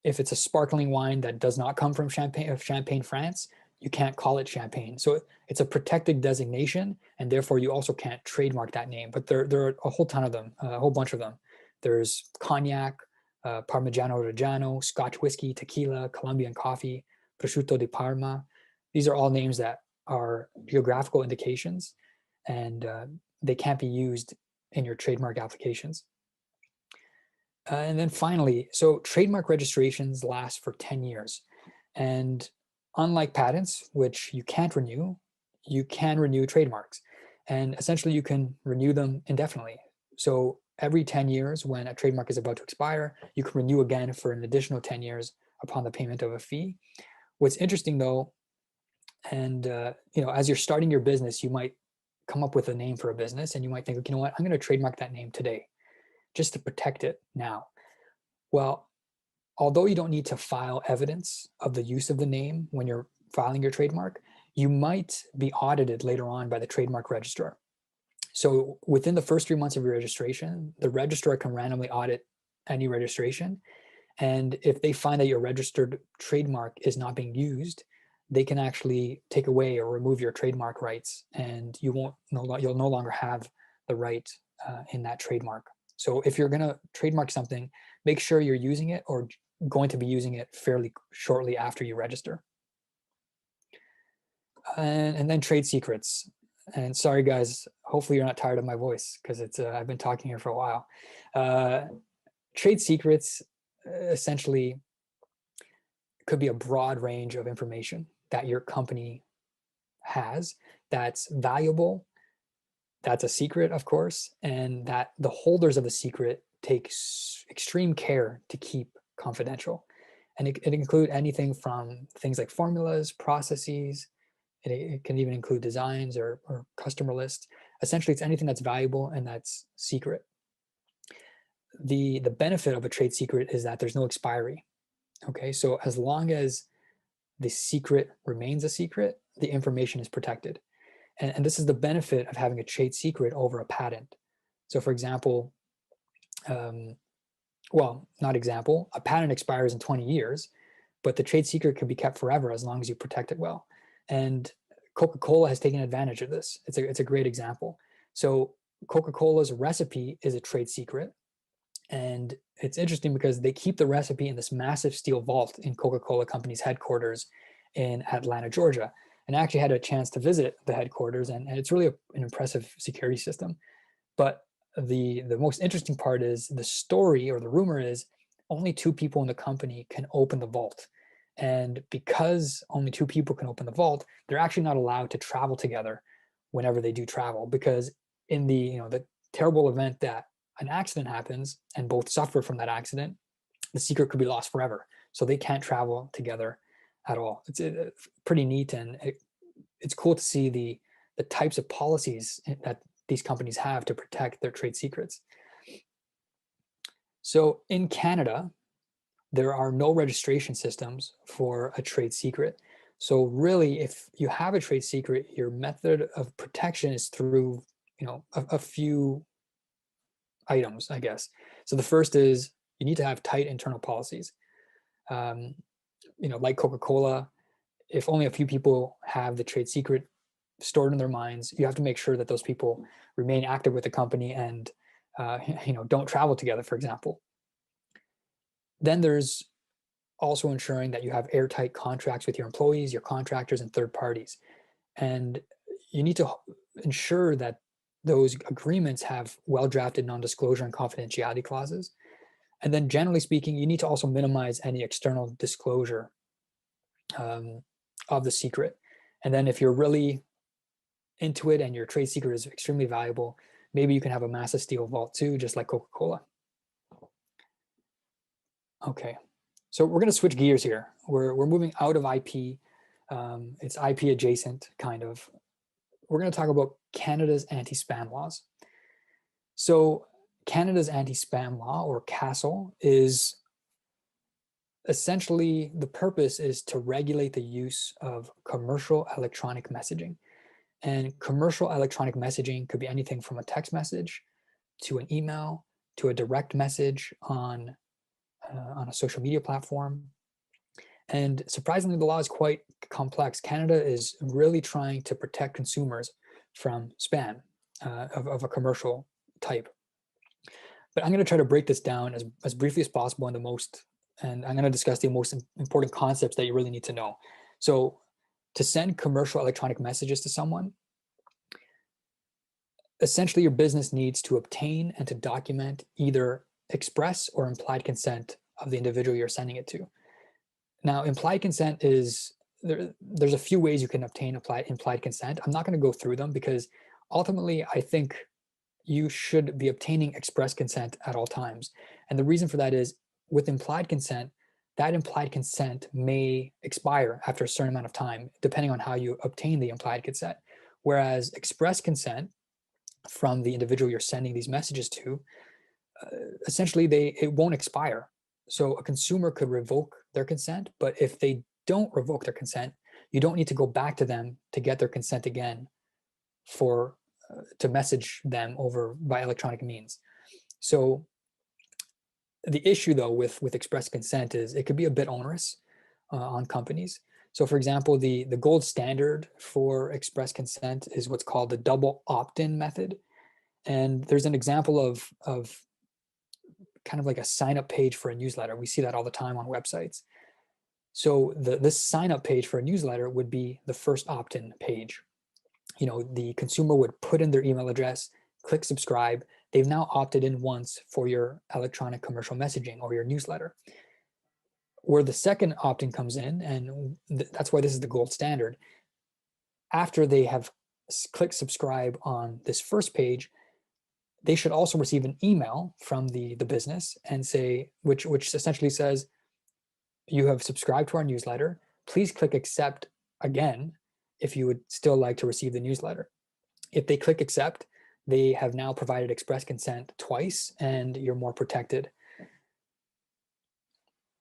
if it's a sparkling wine that does not come from Champagne, France, you can't call it champagne. So it's a protected designation, and therefore you also can't trademark that name. But there are a whole ton of them, a whole bunch of them. There's cognac, Parmigiano Reggiano, Scotch whiskey, tequila, Colombian coffee, prosciutto di Parma. These are all names that are geographical indications, and they can't be used in your trademark applications. And then finally, so trademark registrations last for 10 years. And unlike patents, which you can't renew, you can renew trademarks. And essentially you can renew them indefinitely. So every 10 years when a trademark is about to expire, you can renew again for an additional 10 years upon the payment of a fee. What's interesting though, and as you're starting your business, you might come up with a name for a business and you might think, you know what, I'm going to trademark that name today, just to protect it now. Well, although you don't need to file evidence of the use of the name when you're filing your trademark, you might be audited later on by the trademark registrar. So within the first 3 months of your registration, the registrar can randomly audit any registration. And if they find that your registered trademark is not being used, they can actually take away or remove your trademark rights, and you'll no longer have the right in that trademark. So if you're going to trademark something, make sure you're using it or going to be using it fairly shortly after you register. And then trade secrets. And sorry, guys, hopefully you're not tired of my voice because it's I've been talking here for a while. Trade secrets essentially could be a broad range of information that your company has that's valuable, that's a secret, of course, and that the holders of the secret take extreme care to keep confidential. And it include anything from things like formulas, processes. It can even include designs or customer lists. Essentially, it's anything that's valuable and that's secret. The benefit of a trade secret is that there's no expiry. Okay, so as long as the secret remains a secret, the information is protected. And this is the benefit of having a trade secret over a patent. So for example, well, not example, a patent expires in 20 years, but the trade secret can be kept forever as long as you protect it well. And Coca-Cola has taken advantage of this. It's a great example. So Coca-Cola's recipe is a trade secret. And it's interesting because they keep the recipe in this massive steel vault in Coca-Cola Company's headquarters in Atlanta, Georgia. And I actually had a chance to visit the headquarters, and it's really an impressive security system. But the most interesting part is the story, or the rumor is, only 2 people in the company can open the vault. And because only 2 people can open the vault, they're actually not allowed to travel together whenever they do travel, because in the the terrible event that an accident happens and both suffer from that accident, the secret could be lost forever. So they can't travel together at all. It's pretty neat, and it's cool to see the types of policies that these companies have to protect their trade secrets. So in Canada, there are no registration systems for a trade secret. So really, if you have a trade secret, your method of protection is through a few items, I guess. So the first is you need to have tight internal policies. Like Coca-Cola, if only a few people have the trade secret stored in their minds, you have to make sure that those people remain active with the company and don't travel together, for example. Then there's also ensuring that you have airtight contracts with your employees, your contractors, and third parties. And you need to ensure that those agreements have well-drafted non-disclosure and confidentiality clauses. And then generally speaking, you need to also minimize any external disclosure of the secret. And then if you're really into it and your trade secret is extremely valuable, maybe you can have a massive steel vault too, just like Coca-Cola. Okay, so we're going to switch gears here. We're moving out of IP. It's IP adjacent, kind of. We're going to talk about Canada's anti-spam laws. So Canada's anti-spam law, or CASL, is essentially, the purpose is to regulate the use of commercial electronic messaging. And commercial electronic messaging could be anything from a text message to an email to a direct message on a social media platform. And surprisingly, the law is quite complex. Canada is really trying to protect consumers from spam of a commercial type. But I'm going to try to break this down as briefly as possible and I'm going to discuss the most important concepts that you really need to know. So to send commercial electronic messages to someone, essentially your business needs to obtain and to document either express or implied consent of the individual you're sending it to. Now, implied consent is, there's a few ways you can obtain implied consent. I'm not going to go through them because ultimately I think you should be obtaining express consent at all times. And the reason for that is, with implied consent, that implied consent may expire after a certain amount of time, depending on how you obtain the implied consent. Whereas express consent from the individual you're sending these messages to, essentially it won't expire. So a consumer could revoke their consent, but if they don't revoke their consent, you don't need to go back to them to get their consent again to message them over by electronic means. So the issue though with express consent is it could be a bit onerous on companies. So for example, the gold standard for express consent is what's called the double opt-in method. And there's an example of kind of like a sign up page for a newsletter. We see that all the time on websites. So this sign up page for a newsletter would be the first opt-in page. The consumer would put in their email address, click subscribe. They've now opted in once for your electronic commercial messaging or your newsletter. Where the second opt-in comes in, and that's why this is the gold standard, after they have clicked subscribe on this first page, they should also receive an email from the business and say, which essentially says, you have subscribed to our newsletter. Please click accept again if you would still like to receive the newsletter. If they click accept, they have now provided express consent twice, and you're more protected.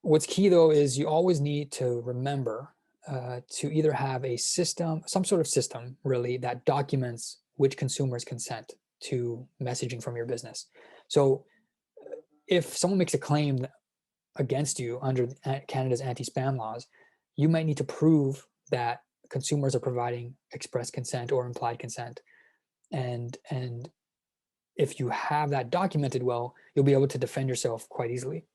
What's key though is you always need to remember to either have a system, some sort of system really, that documents which consumers consent to messaging from your business. So if someone makes a claim against you under Canada's anti-spam laws, you might need to prove that consumers are providing express consent or implied consent. And if you have that documented well, you'll be able to defend yourself quite easily.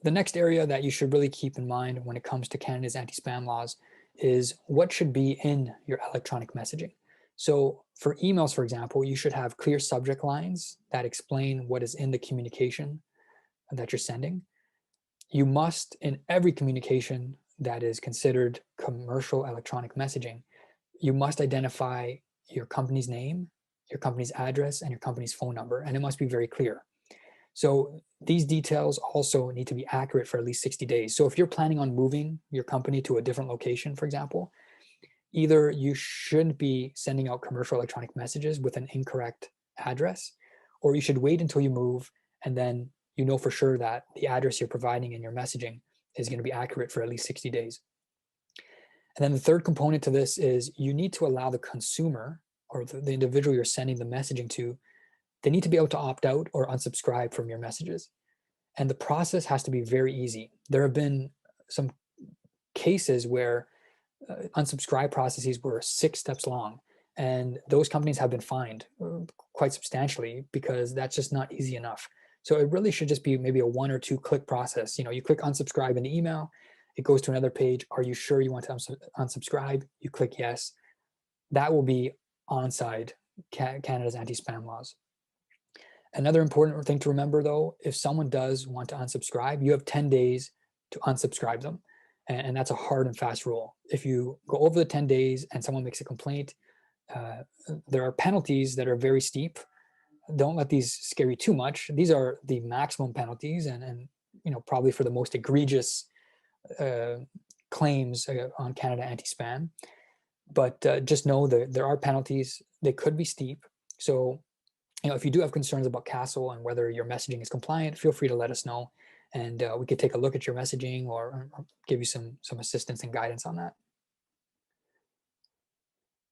The next area that you should really keep in mind when it comes to Canada's anti-spam laws is what should be in your electronic messaging. So for emails, for example, you should have clear subject lines that explain what is in the communication that you're sending. You must, in every communication that is considered commercial electronic messaging, you must identify your company's name, your company's address, and your company's phone number, and it must be very clear. So these details also need to be accurate for at least 60 days. So if you're planning on moving your company to a different location, for example, either you shouldn't be sending out commercial electronic messages with an incorrect address, or you should wait until you move, and then you know for sure that the address you're providing in your messaging is going to be accurate for at least 60 days. And then the third component to this is you need to allow the consumer or the individual you're sending the messaging to, they need to be able to opt out or unsubscribe from your messages. And the process has to be very easy. There have been some cases where unsubscribe processes were 6 steps long, and those companies have been fined quite substantially because that's just not easy enough. So it really should just be maybe a 1 or 2 click process. You click unsubscribe in the email, it goes to another page. Are you sure you want to unsubscribe? You click yes. That will be onside Canada's anti-spam laws. Another important thing to remember though, if someone does want to unsubscribe, you have 10 days to unsubscribe them. And that's a hard and fast rule. If you go over the 10 days and someone makes a complaint, there are penalties that are very steep. Don't let these scare you too much. These are the maximum penalties, and probably for the most egregious claims on Canada anti-spam. But just know that there are penalties. They could be steep. So if you do have concerns about CASL and whether your messaging is compliant, feel free to let us know, and we could take a look at your messaging or give you some assistance and guidance on that.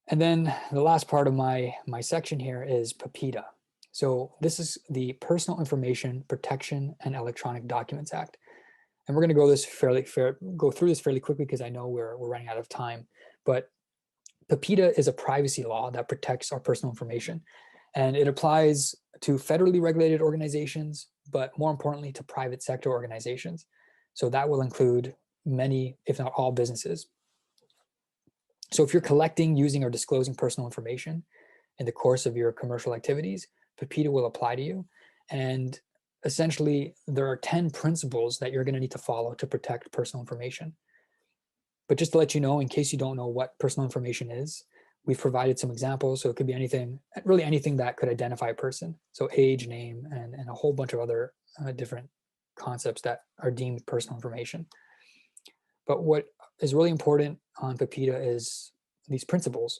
And then the last part of my section here is PIPEDA. So this is the Personal Information Protection and Electronic Documents Act. And we're going to go through this fairly quickly because I know we're running out of time. But PIPEDA is a privacy law that protects our personal information. And it applies to federally regulated organizations, but more importantly to private sector organizations. So that will include many, if not all, businesses. So if you're collecting, using, or disclosing personal information in the course of your commercial activities, PIPEDA will apply to you. And essentially, there are 10 principles that you're going to need to follow to protect personal information. But just to let you know, in case you don't know what personal information is, we've provided some examples. So it could be anything, really anything that could identify a person. So age, name, and a whole bunch of other different concepts that are deemed personal information. But what is really important on PIPEDA is these principles.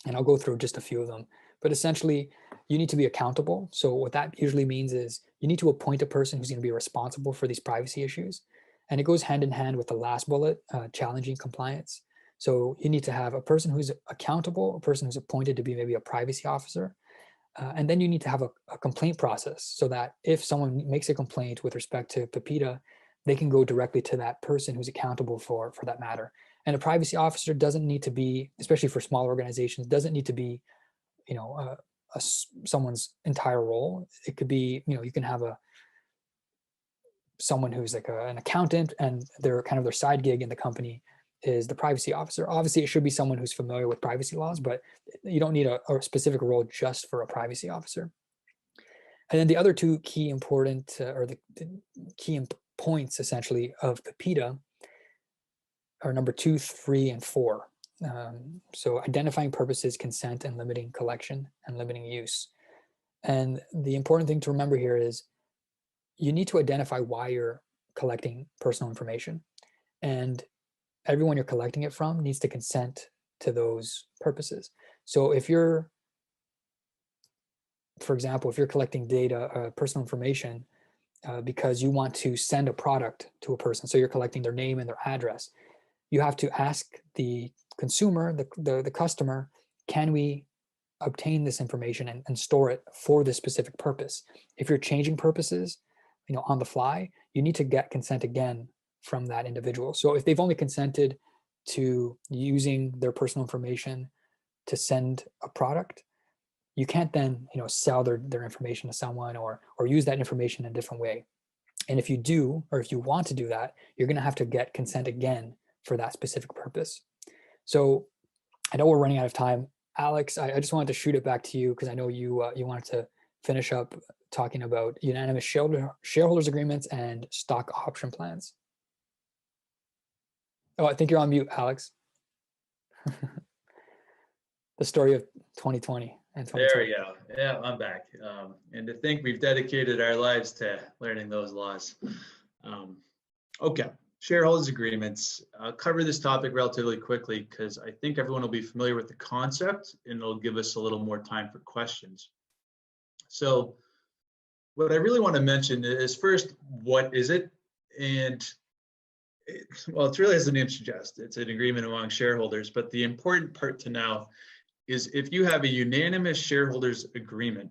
And I'll go through just a few of them. But essentially, you need to be accountable. So what that usually means is you need to appoint a person who's going to be responsible for these privacy issues. And it goes hand in hand with the last bullet, challenging compliance. So you need to have a person who's accountable, a person who's appointed to be maybe a privacy officer. And then you need to have a complaint process so that if someone makes a complaint with respect to PIPEDA, they can go directly to that person who's accountable for that matter. And a privacy officer doesn't need to be, especially for small organizations, doesn't need to be, a someone's entire role. It could be, you can have someone who's like an accountant, and their side gig in the company is the privacy officer. Obviously, it should be someone who's familiar with privacy laws, but you don't need a specific role just for a privacy officer. And then the other two key important, or the key points essentially of the PITA are number 2, 3, and 4. So identifying purposes, consent, and limiting collection and limiting use. And the important thing to remember here is you need to identify why you're collecting personal information. And everyone you're collecting it from needs to consent to those purposes. So if you're, for example, if you're collecting data, personal information, because you want to send a product to a person, so you're collecting their name and their address, you have to ask the consumer, the customer, can we obtain this information and store it for this specific purpose? If you're changing purposes, on the fly, you need to get consent again from that individual. So if they've only consented to using their personal information to send a product, you can't then sell their information to someone or use that information in a different way. And if you do, or if you want to do that, you're going to have to get consent again for that specific purpose. So I know we're running out of time. Alex, I just wanted to shoot it back to you because I know you wanted to finish up talking about unanimous shareholders agreements and stock option plans. Oh, I think you're on mute, Alex. The story of 2020 and 2020. There we go. Yeah, I'm back. And to think we've dedicated our lives to learning those laws. Okay, shareholders agreements. I'll cover this topic relatively quickly because I think everyone will be familiar with the concept and it'll give us a little more time for questions. So what I really want to mention is first, what is it? And it's really, as the name suggests, it's an agreement among shareholders, but the important part to know is if you have a unanimous shareholders agreement,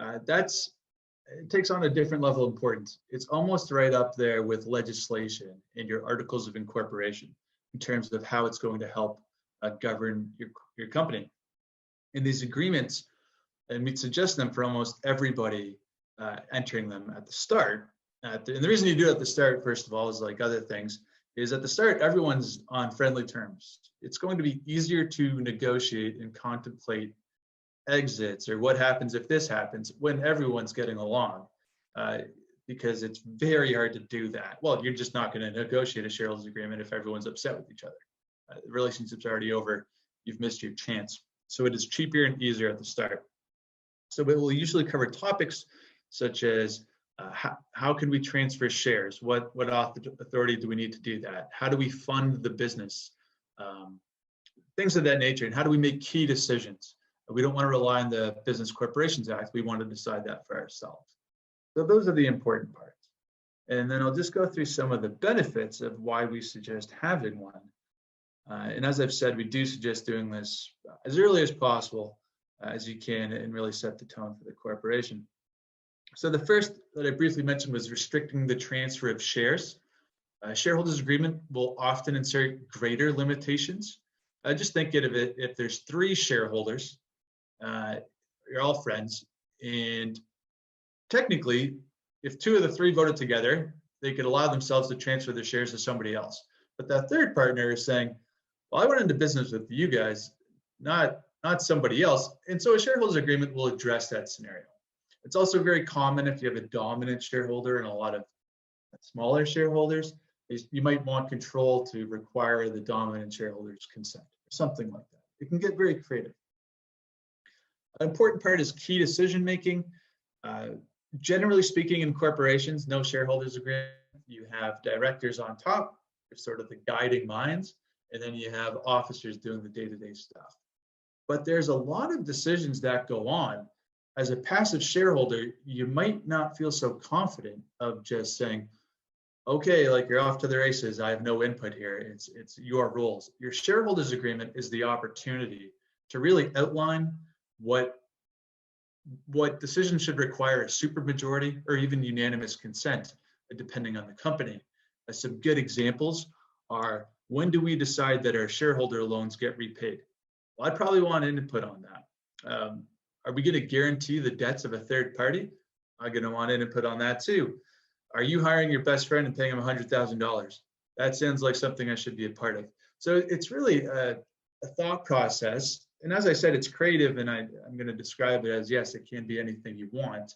it takes on a different level of importance. It's almost right up there with legislation and your articles of incorporation in terms of how it's going to help govern your company. In these agreements, and we'd suggest them for almost everybody entering them at the start. And the reason you do it at the start, first of all, is like other things, is at the start, everyone's on friendly terms. It's going to be easier to negotiate and contemplate exits or what happens if this happens when everyone's getting along, because it's very hard to do that. Well, you're just not going to negotiate a shareholders agreement if everyone's upset with each other. The relationship's already over. You've missed your chance. So it is cheaper and easier at the start. So it will usually cover topics such as how can we transfer shares? What authority do we need to do that? How do we fund the business? Things of that nature. And how do we make key decisions? We don't want to rely on the Business Corporations Act. We want to decide that for ourselves. So those are the important parts. And then I'll just go through some of the benefits of why we suggest having one. And as I've said, we do suggest doing this as early as possible as you can and really set the tone for the corporation. So the first that I briefly mentioned was restricting the transfer of shares. Shareholders agreement will often insert greater limitations. Just think of it, if there's 3 shareholders, you're all friends, and technically, if 2 of the 3 voted together, they could allow themselves to transfer their shares to somebody else. But that third partner is saying, well, I went into business with you guys, not somebody else. And so a shareholders agreement will address that scenario. It's also very common if you have a dominant shareholder and a lot of smaller shareholders, you might want control to require the dominant shareholder's consent, or something like that. It can get very creative. An important part is key decision making. Generally speaking, in corporations, no shareholders agreement. You have directors on top, they're sort of the guiding minds, and then you have officers doing the day-to-day stuff. But there's a lot of decisions that go on. As a passive shareholder, you might not feel so confident of just saying, okay, like you're off to the races, I have no input here, it's your rules. Your shareholders agreement is the opportunity to really outline what decisions should require a supermajority or even unanimous consent, depending on the company. Some good examples are, when do we decide that our shareholder loans get repaid? Well, I'd probably want input on that. Are we going to guarantee the debts of a third party? I'm going to want input on that too. Are you hiring your best friend and paying him $100,000? That sounds like something I should be a part of. So it's really a thought process. And as I said, it's creative, and I'm going to describe it as, yes, it can be anything you want.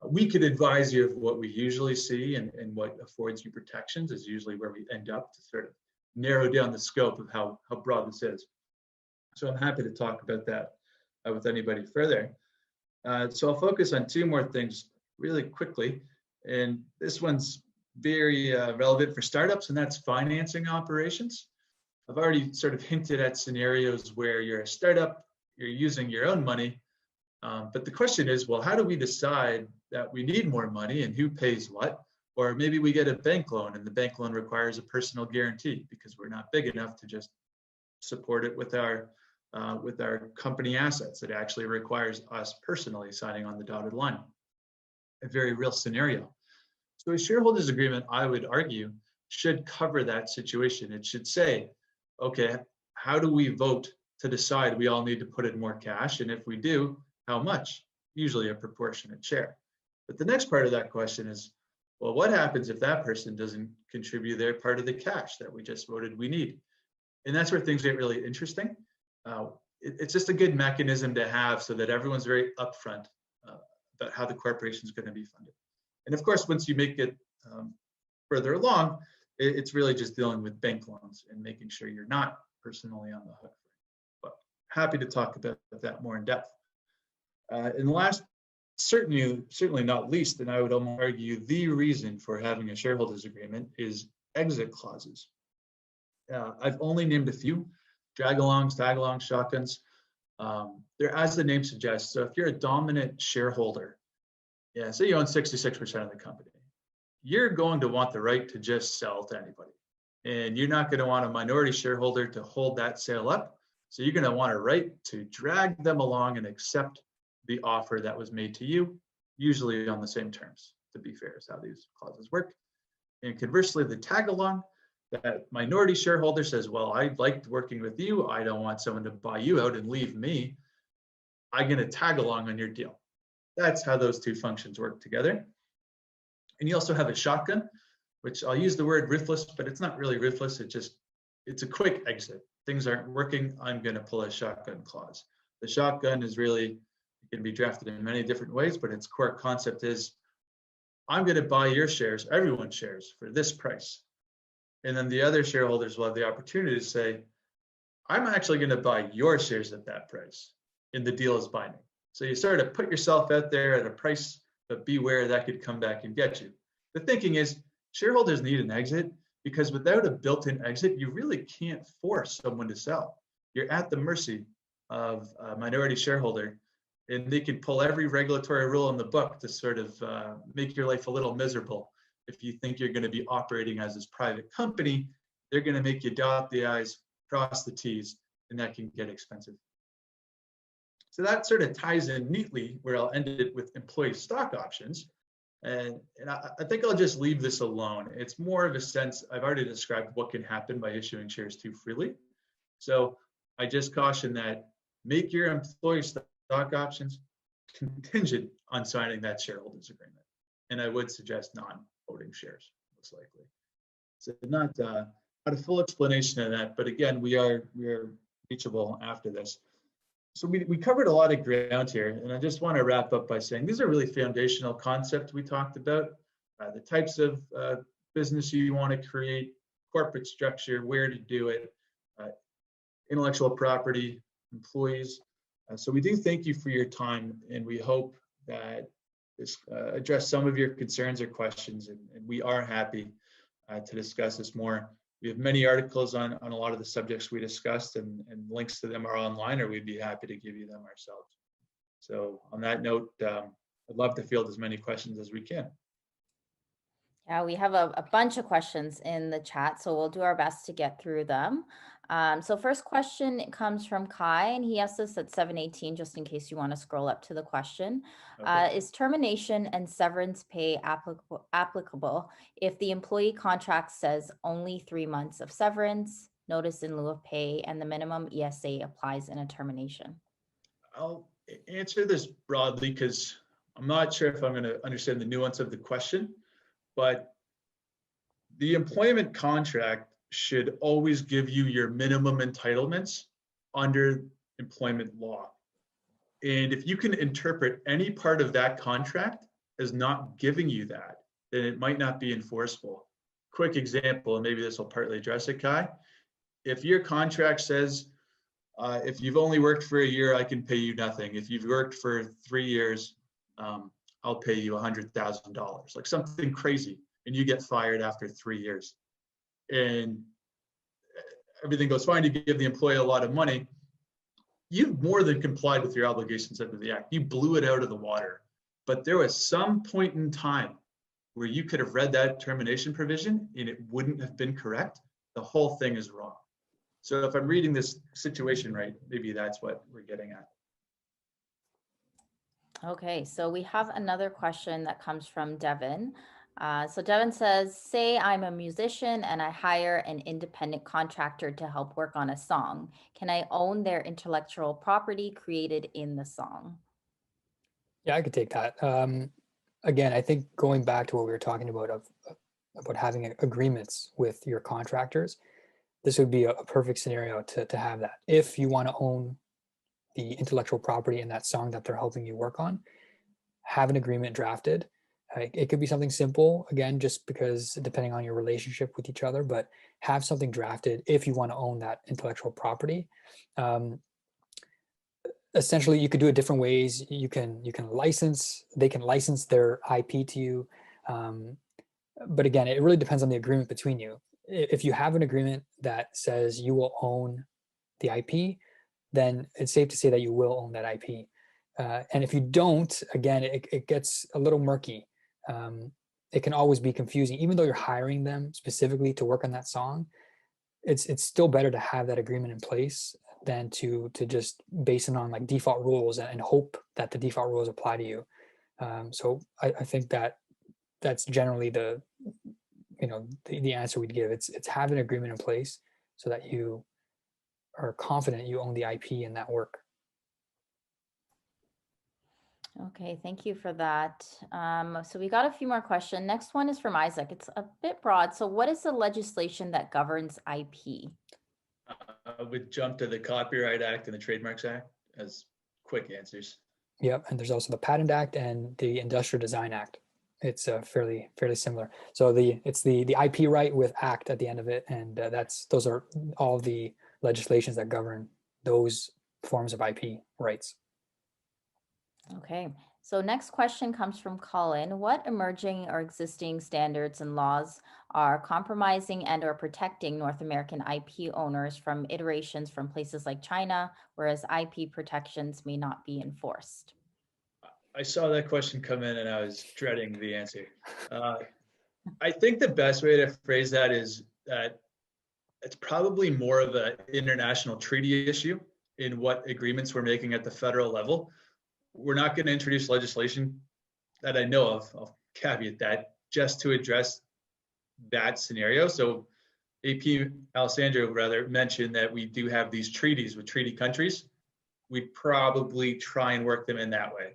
We could advise you of what we usually see, and what affords you protections is usually where we end up to sort of narrow down the scope of how broad this is. So I'm happy to talk about that with anybody further. So I'll focus on two more things really quickly. And this one's very relevant for startups, and that's financing operations. I've already sort of hinted at scenarios where you're a startup, you're using your own money, but the question is, well, how do we decide that we need more money and who pays what? Or maybe we get a bank loan and the bank loan requires a personal guarantee because we're not big enough to just support it with our company assets. It actually requires us personally signing on the dotted line. A very real scenario. So a shareholders agreement, I would argue, should cover that situation. It should say, okay, how do we vote to decide we all need to put in more cash? And if we do, how much? Usually a proportionate share. But the next part of that question is, well, what happens if that person doesn't contribute their part of the cash that we just voted we need? And that's where things get really interesting. It's just a good mechanism to have so that everyone's very upfront about how the corporation is going to be funded. And of course, once you make it further along, it's really just dealing with bank loans and making sure you're not personally on the hook. But happy to talk about that more in depth. And last, certainly not least, and I would almost argue the reason for having a shareholders agreement is exit clauses. I've only named a few: drag-alongs, tag-alongs, shotguns. They're as the name suggests. So if you're a dominant shareholder, say you own 66% of the company, you're going to want the right to just sell to anybody. And you're not going to want a minority shareholder to hold that sale up. So you're going to want a right to drag them along and accept the offer that was made to you, usually on the same terms, to be fair, is how these clauses work. And conversely, the tag along, that minority shareholder says, well, I liked working with you. I don't want someone to buy you out and leave me. I'm going to tag along on your deal. That's how those two functions work together. And you also have a shotgun, which I'll use the word ruthless, but it's not really ruthless. It's a quick exit. Things aren't working. I'm going to pull a shotgun clause. The shotgun is really, it can be drafted in many different ways, but its core concept is, I'm going to buy your shares, everyone's shares, for this price. And then the other shareholders will have the opportunity to say, I'm actually going to buy your shares at that price, and the deal is binding. So you sort of put yourself out there at a price, but beware that could come back and get you. The thinking is shareholders need an exit, because without a built-in exit, you really can't force someone to sell. You're at the mercy of a minority shareholder, and they can pull every regulatory rule in the book to sort of make your life a little miserable. If you think you're going to be operating as this private company, they're going to make you dot the I's, cross the T's, and that can get expensive. So that sort of ties in neatly where I'll end it with employee stock options. And I think I'll just leave this alone. It's more of a sense, I've already described what can happen by issuing shares too freely. So I just caution that make your employee stock options contingent on signing that shareholders agreement. And I would suggest non-voting shares, most likely. So not a full explanation of that, but again, we are reachable after this. So we covered a lot of ground here, and I just want to wrap up by saying these are really foundational concepts we talked about, the types of business you want to create, corporate structure, where to do it, intellectual property, employees. So we do thank you for your time, and we hope that this addressed some of your concerns or questions, and we are happy to discuss this more. We have many articles on a lot of the subjects we discussed, and links to them are online, or we'd be happy to give you them ourselves. So on that note, I'd love to field as many questions as we can. Yeah, we have a bunch of questions in the chat, so we'll do our best to get through them. So first question comes from Kai, and he asked us at 7:18, just in case you want to scroll up to the question. Okay. Is termination and severance pay applicable if the employee contract says only 3 months of severance, notice in lieu of pay, and the minimum ESA applies in a termination? I'll answer this broadly because I'm not sure if I'm going to understand the nuance of the question, but the employment contract should always give you your minimum entitlements under employment law. And if you can interpret any part of that contract as not giving you that, then it might not be enforceable. Quick example, and maybe this will partly address it, Kai. If your contract says, if you've only worked for a year, I can pay you nothing. If you've worked for 3 years, I'll pay you $100,000, like something crazy, and you get fired after 3 years. And everything goes fine, you give the employee a lot of money. You've more than complied with your obligations under the act. You blew it out of the water. But there was some point in time where you could have read that termination provision and it wouldn't have been correct. The whole thing is wrong. So if I'm reading this situation right, maybe that's what we're getting at. Okay, so we have another question that comes from Devin. So Devin says, say I'm a musician and I hire an independent contractor to help work on a song. Can I own their intellectual property created in the song? Yeah, I could take that. Again, I think going back to what we were talking about about having agreements with your contractors, this would be a perfect scenario to have that. If you want to own the intellectual property in that song that they're helping you work on, have an agreement drafted. It could be something simple, again, just because depending on your relationship with each other, but have something drafted if you want to own that intellectual property. Essentially, you could do it different ways. You can license, they can license their IP to you. But again, it really depends on the agreement between you. If you have an agreement that says you will own the IP, then it's safe to say that you will own that IP. And if you don't, again, it gets a little murky. It can always be confusing. Even though you're hiring them specifically to work on that song, it's still better to have that agreement in place than to just base it on like default rules and hope that the default rules apply to you. So I think that's generally the answer we'd give. It's have an agreement in place so that you are confident you own the IP in that work. Okay, thank you for that. So we got a few more questions. Next one is from Isaac. It's a bit broad. So what is the legislation that governs IP? I would jump to the Copyright Act and the Trademarks Act as quick answers. Yep, and there's also the Patent Act and the Industrial Design Act. It's fairly similar. So it's the IP right with Act at the end of it, and those are all the legislations that govern those forms of IP rights. Okay, so next question comes from Colin. What emerging or existing standards and laws are compromising and or protecting North American IP owners from iterations from places like China, whereas IP protections may not be enforced? I saw that question come in and I was dreading the answer. I think the best way to phrase that is that it's probably more of an international treaty issue in what agreements we're making at the federal level. We're not going to introduce legislation that I know of, I'll caveat that, just to address that scenario. So AP Alessandro rather mentioned that we do have these treaties with treaty countries. We'd probably try and work them in that way,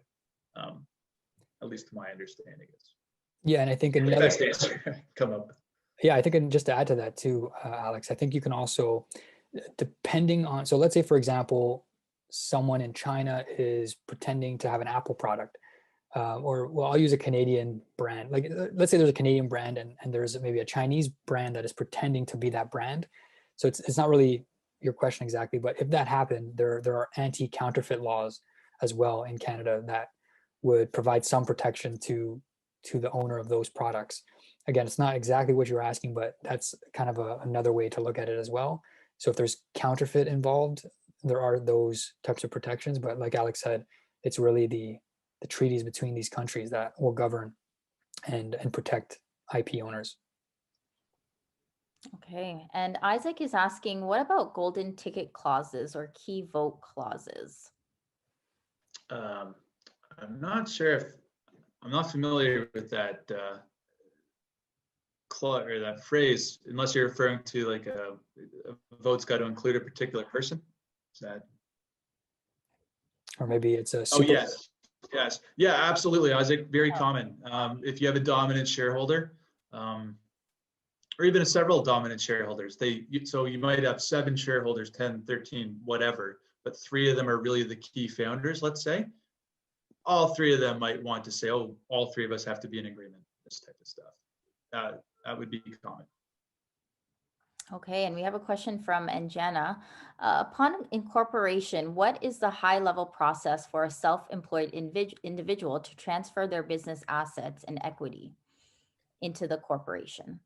at least to my understanding is. Yeah, and I think another best answer come up with. Yeah, I think, and just to add to that too, Alex, I think you can also, depending on, so let's say, for example, someone in China is pretending to have an Apple product, or well, I'll use a Canadian brand. Like, let's say there's a Canadian brand and there's maybe a Chinese brand that is pretending to be that brand. So it's not really your question exactly, but if that happened, there are anti-counterfeit laws as well in Canada that would provide some protection to the owner of those products. Again, it's not exactly what you're asking, but that's kind of another way to look at it as well. So if there's counterfeit involved, there are those types of protections, but like Alex said, it's really the treaties between these countries that will govern and protect IP owners. Okay, and Isaac is asking, what about golden ticket clauses or key vote clauses? I'm not sure if, I'm not familiar with that clause or that phrase, unless you're referring to like a vote's got to include a particular person. Is that? Or maybe it's a Oh, super. yes. Yes. Yeah, absolutely. Isaac, very common. If you have a dominant shareholder, or even several dominant shareholders, so you might have 7 shareholders, 10, 13, whatever, but 3 of them are really the key founders, let's say. All 3 of them might want to say, oh, all 3 of us have to be in agreement, this type of stuff. That would be common. Okay, and we have a question from Anjana. Upon incorporation, what is the high-level process for a self-employed individual to transfer their business assets and equity into the corporation?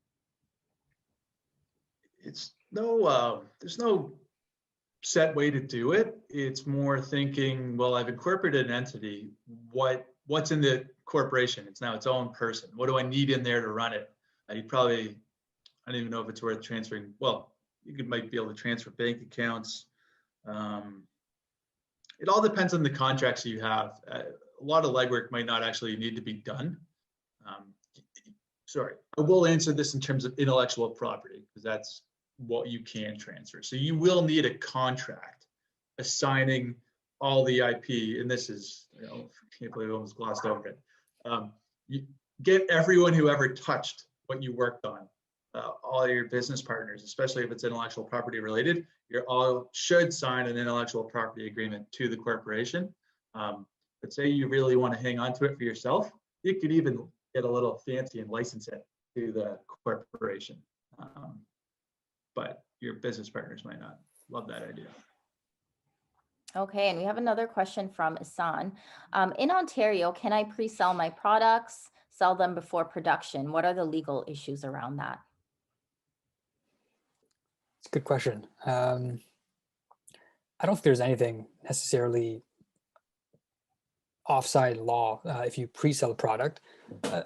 There's no set way to do it. It's more thinking, well, I've incorporated an entity. What's in the corporation? It's now its own person. What do I need in there to run it? I don't even know if it's worth transferring. Well, might be able to transfer bank accounts. It all depends on the contracts you have. A lot of legwork might not actually need to be done. Sorry, I will answer this in terms of intellectual property because that's what you can transfer. So you will need a contract assigning all the IP, and this is, I can't believe I almost glossed over it. You get everyone who ever touched what you worked on, all your business partners, especially if it's intellectual property related, you all should sign an intellectual property agreement to the corporation. But say you really want to hang on to it for yourself, you could even get a little fancy and license it to the corporation. But your business partners might not love that idea. Okay, and we have another question from Isan. In Ontario, can I pre-sell my products, sell them before production? What are the legal issues around that? It's a good question. I don't think there's anything necessarily offside law if you pre-sell a product.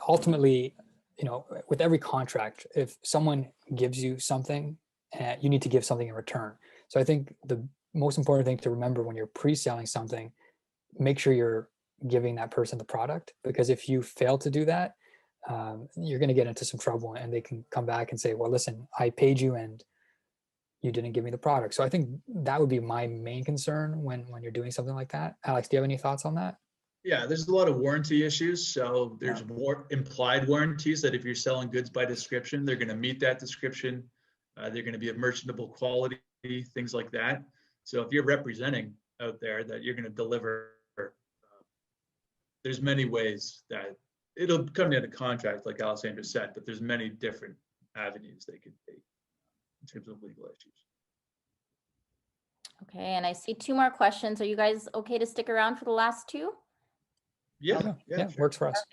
Ultimately, with every contract, if someone gives you something, you need to give something in return. So I think the most important thing to remember when you're pre-selling something, make sure you're giving that person the product, because if you fail to do that, you're going to get into some trouble, and they can come back and say, well, listen, I paid you and you didn't give me the product. So I think that would be my main concern when you're doing something like that. Alex, do you have any thoughts on that? Yeah, there's a lot of warranty issues. So there's more implied warranties that if you're selling goods by description, they're going to meet that description. They're going to be of merchantable quality, things like that. So if you're representing out there that you're going to deliver, there's many ways that it'll come down to contract, like Alessandra said, but there's many different avenues they could take in terms of legal issues. Okay, and I see 2 more questions. Are you guys okay to stick around for the last 2? Yeah, sure. Works for us.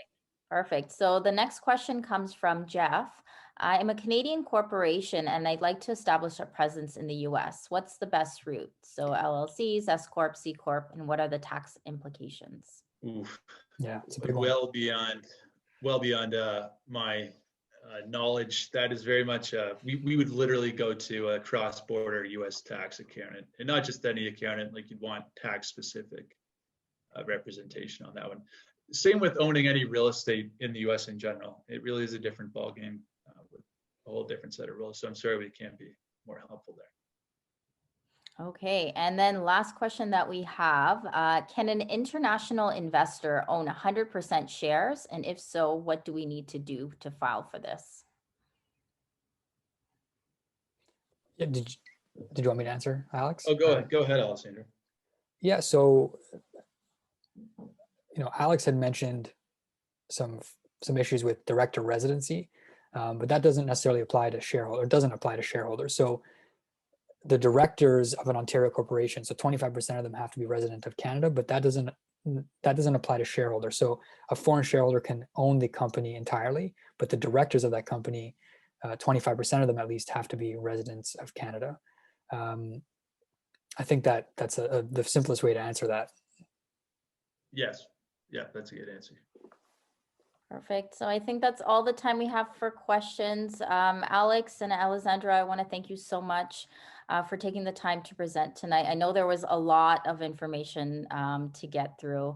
Perfect. So the next question comes from Jeff. I am a Canadian corporation and I'd like to establish a presence in the US. What's the best route? So LLCs, S Corp, C Corp, and what are the tax implications? Oof. Yeah, it's a big one. Well beyond my knowledge. That is very much, we would literally go to a cross-border US tax accountant, and not just any accountant, like you'd want tax-specific representation on that one. Same with owning any real estate in the US in general. It really is a different ballgame with a whole different set of rules. So I'm sorry we can't be more helpful there. Okay, and then last question that we have, can an international investor own 100% shares? And if so, what do we need to do to file for this? Yeah, did you want me to answer, Alex? Oh, go ahead, Alessandra. Yeah, so Alex had mentioned some issues with director residency, but that doesn't necessarily apply to shareholder. It doesn't apply to shareholders. So the directors of an Ontario corporation, so 25% of them have to be resident of Canada, but that doesn't apply to shareholders. So a foreign shareholder can own the company entirely, but the directors of that company, 25% of them at least, have to be residents of Canada. I think that's the simplest way to answer that. Yes. Yeah, that's a good answer. Perfect. So I think that's all the time we have for questions. Alex and Alessandra, I want to thank you so much for taking the time to present tonight. I know there was a lot of information to get through.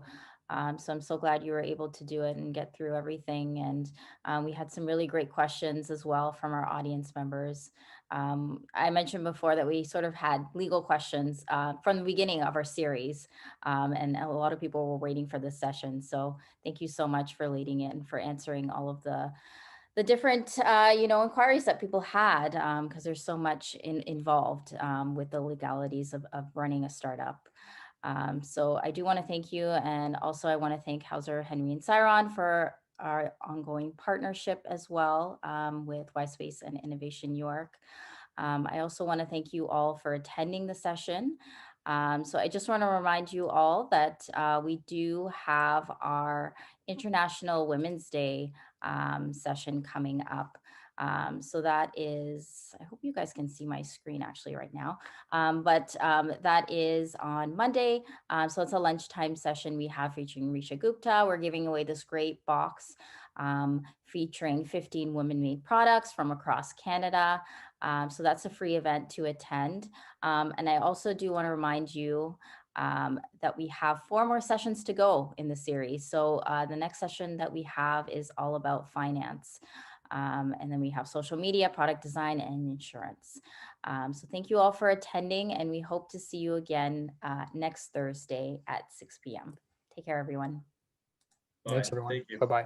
So I'm so glad you were able to do it and get through everything. And we had some really great questions as well from our audience members. I mentioned before that we sort of had legal questions from the beginning of our series, and a lot of people were waiting for this session. So thank you so much for leading it and for answering all of the different inquiries that people had, because there's so much involved with the legalities of running a startup. So I do want to thank you, and also I want to thank Hauser, Henry, and Cyron for our ongoing partnership as well, with Yspace and Innovation New York. I also want to thank you all for attending the session. So I just want to remind you all that we do have our International Women's Day session coming up. So that is, I hope you guys can see my screen actually right now, but that is on Monday. So it's a lunchtime session we have featuring Risha Gupta. We're giving away this great box featuring 15 women-made products from across Canada. So that's a free event to attend. And I also do want to remind you that we have 4 more sessions to go in the series. So the next session that we have is all about finance. And then we have social media, product design, and insurance. So thank you all for attending, and we hope to see you again next Thursday at 6 p.m. Take care, everyone. Bye. Thanks, everyone. Thank you. Bye-bye.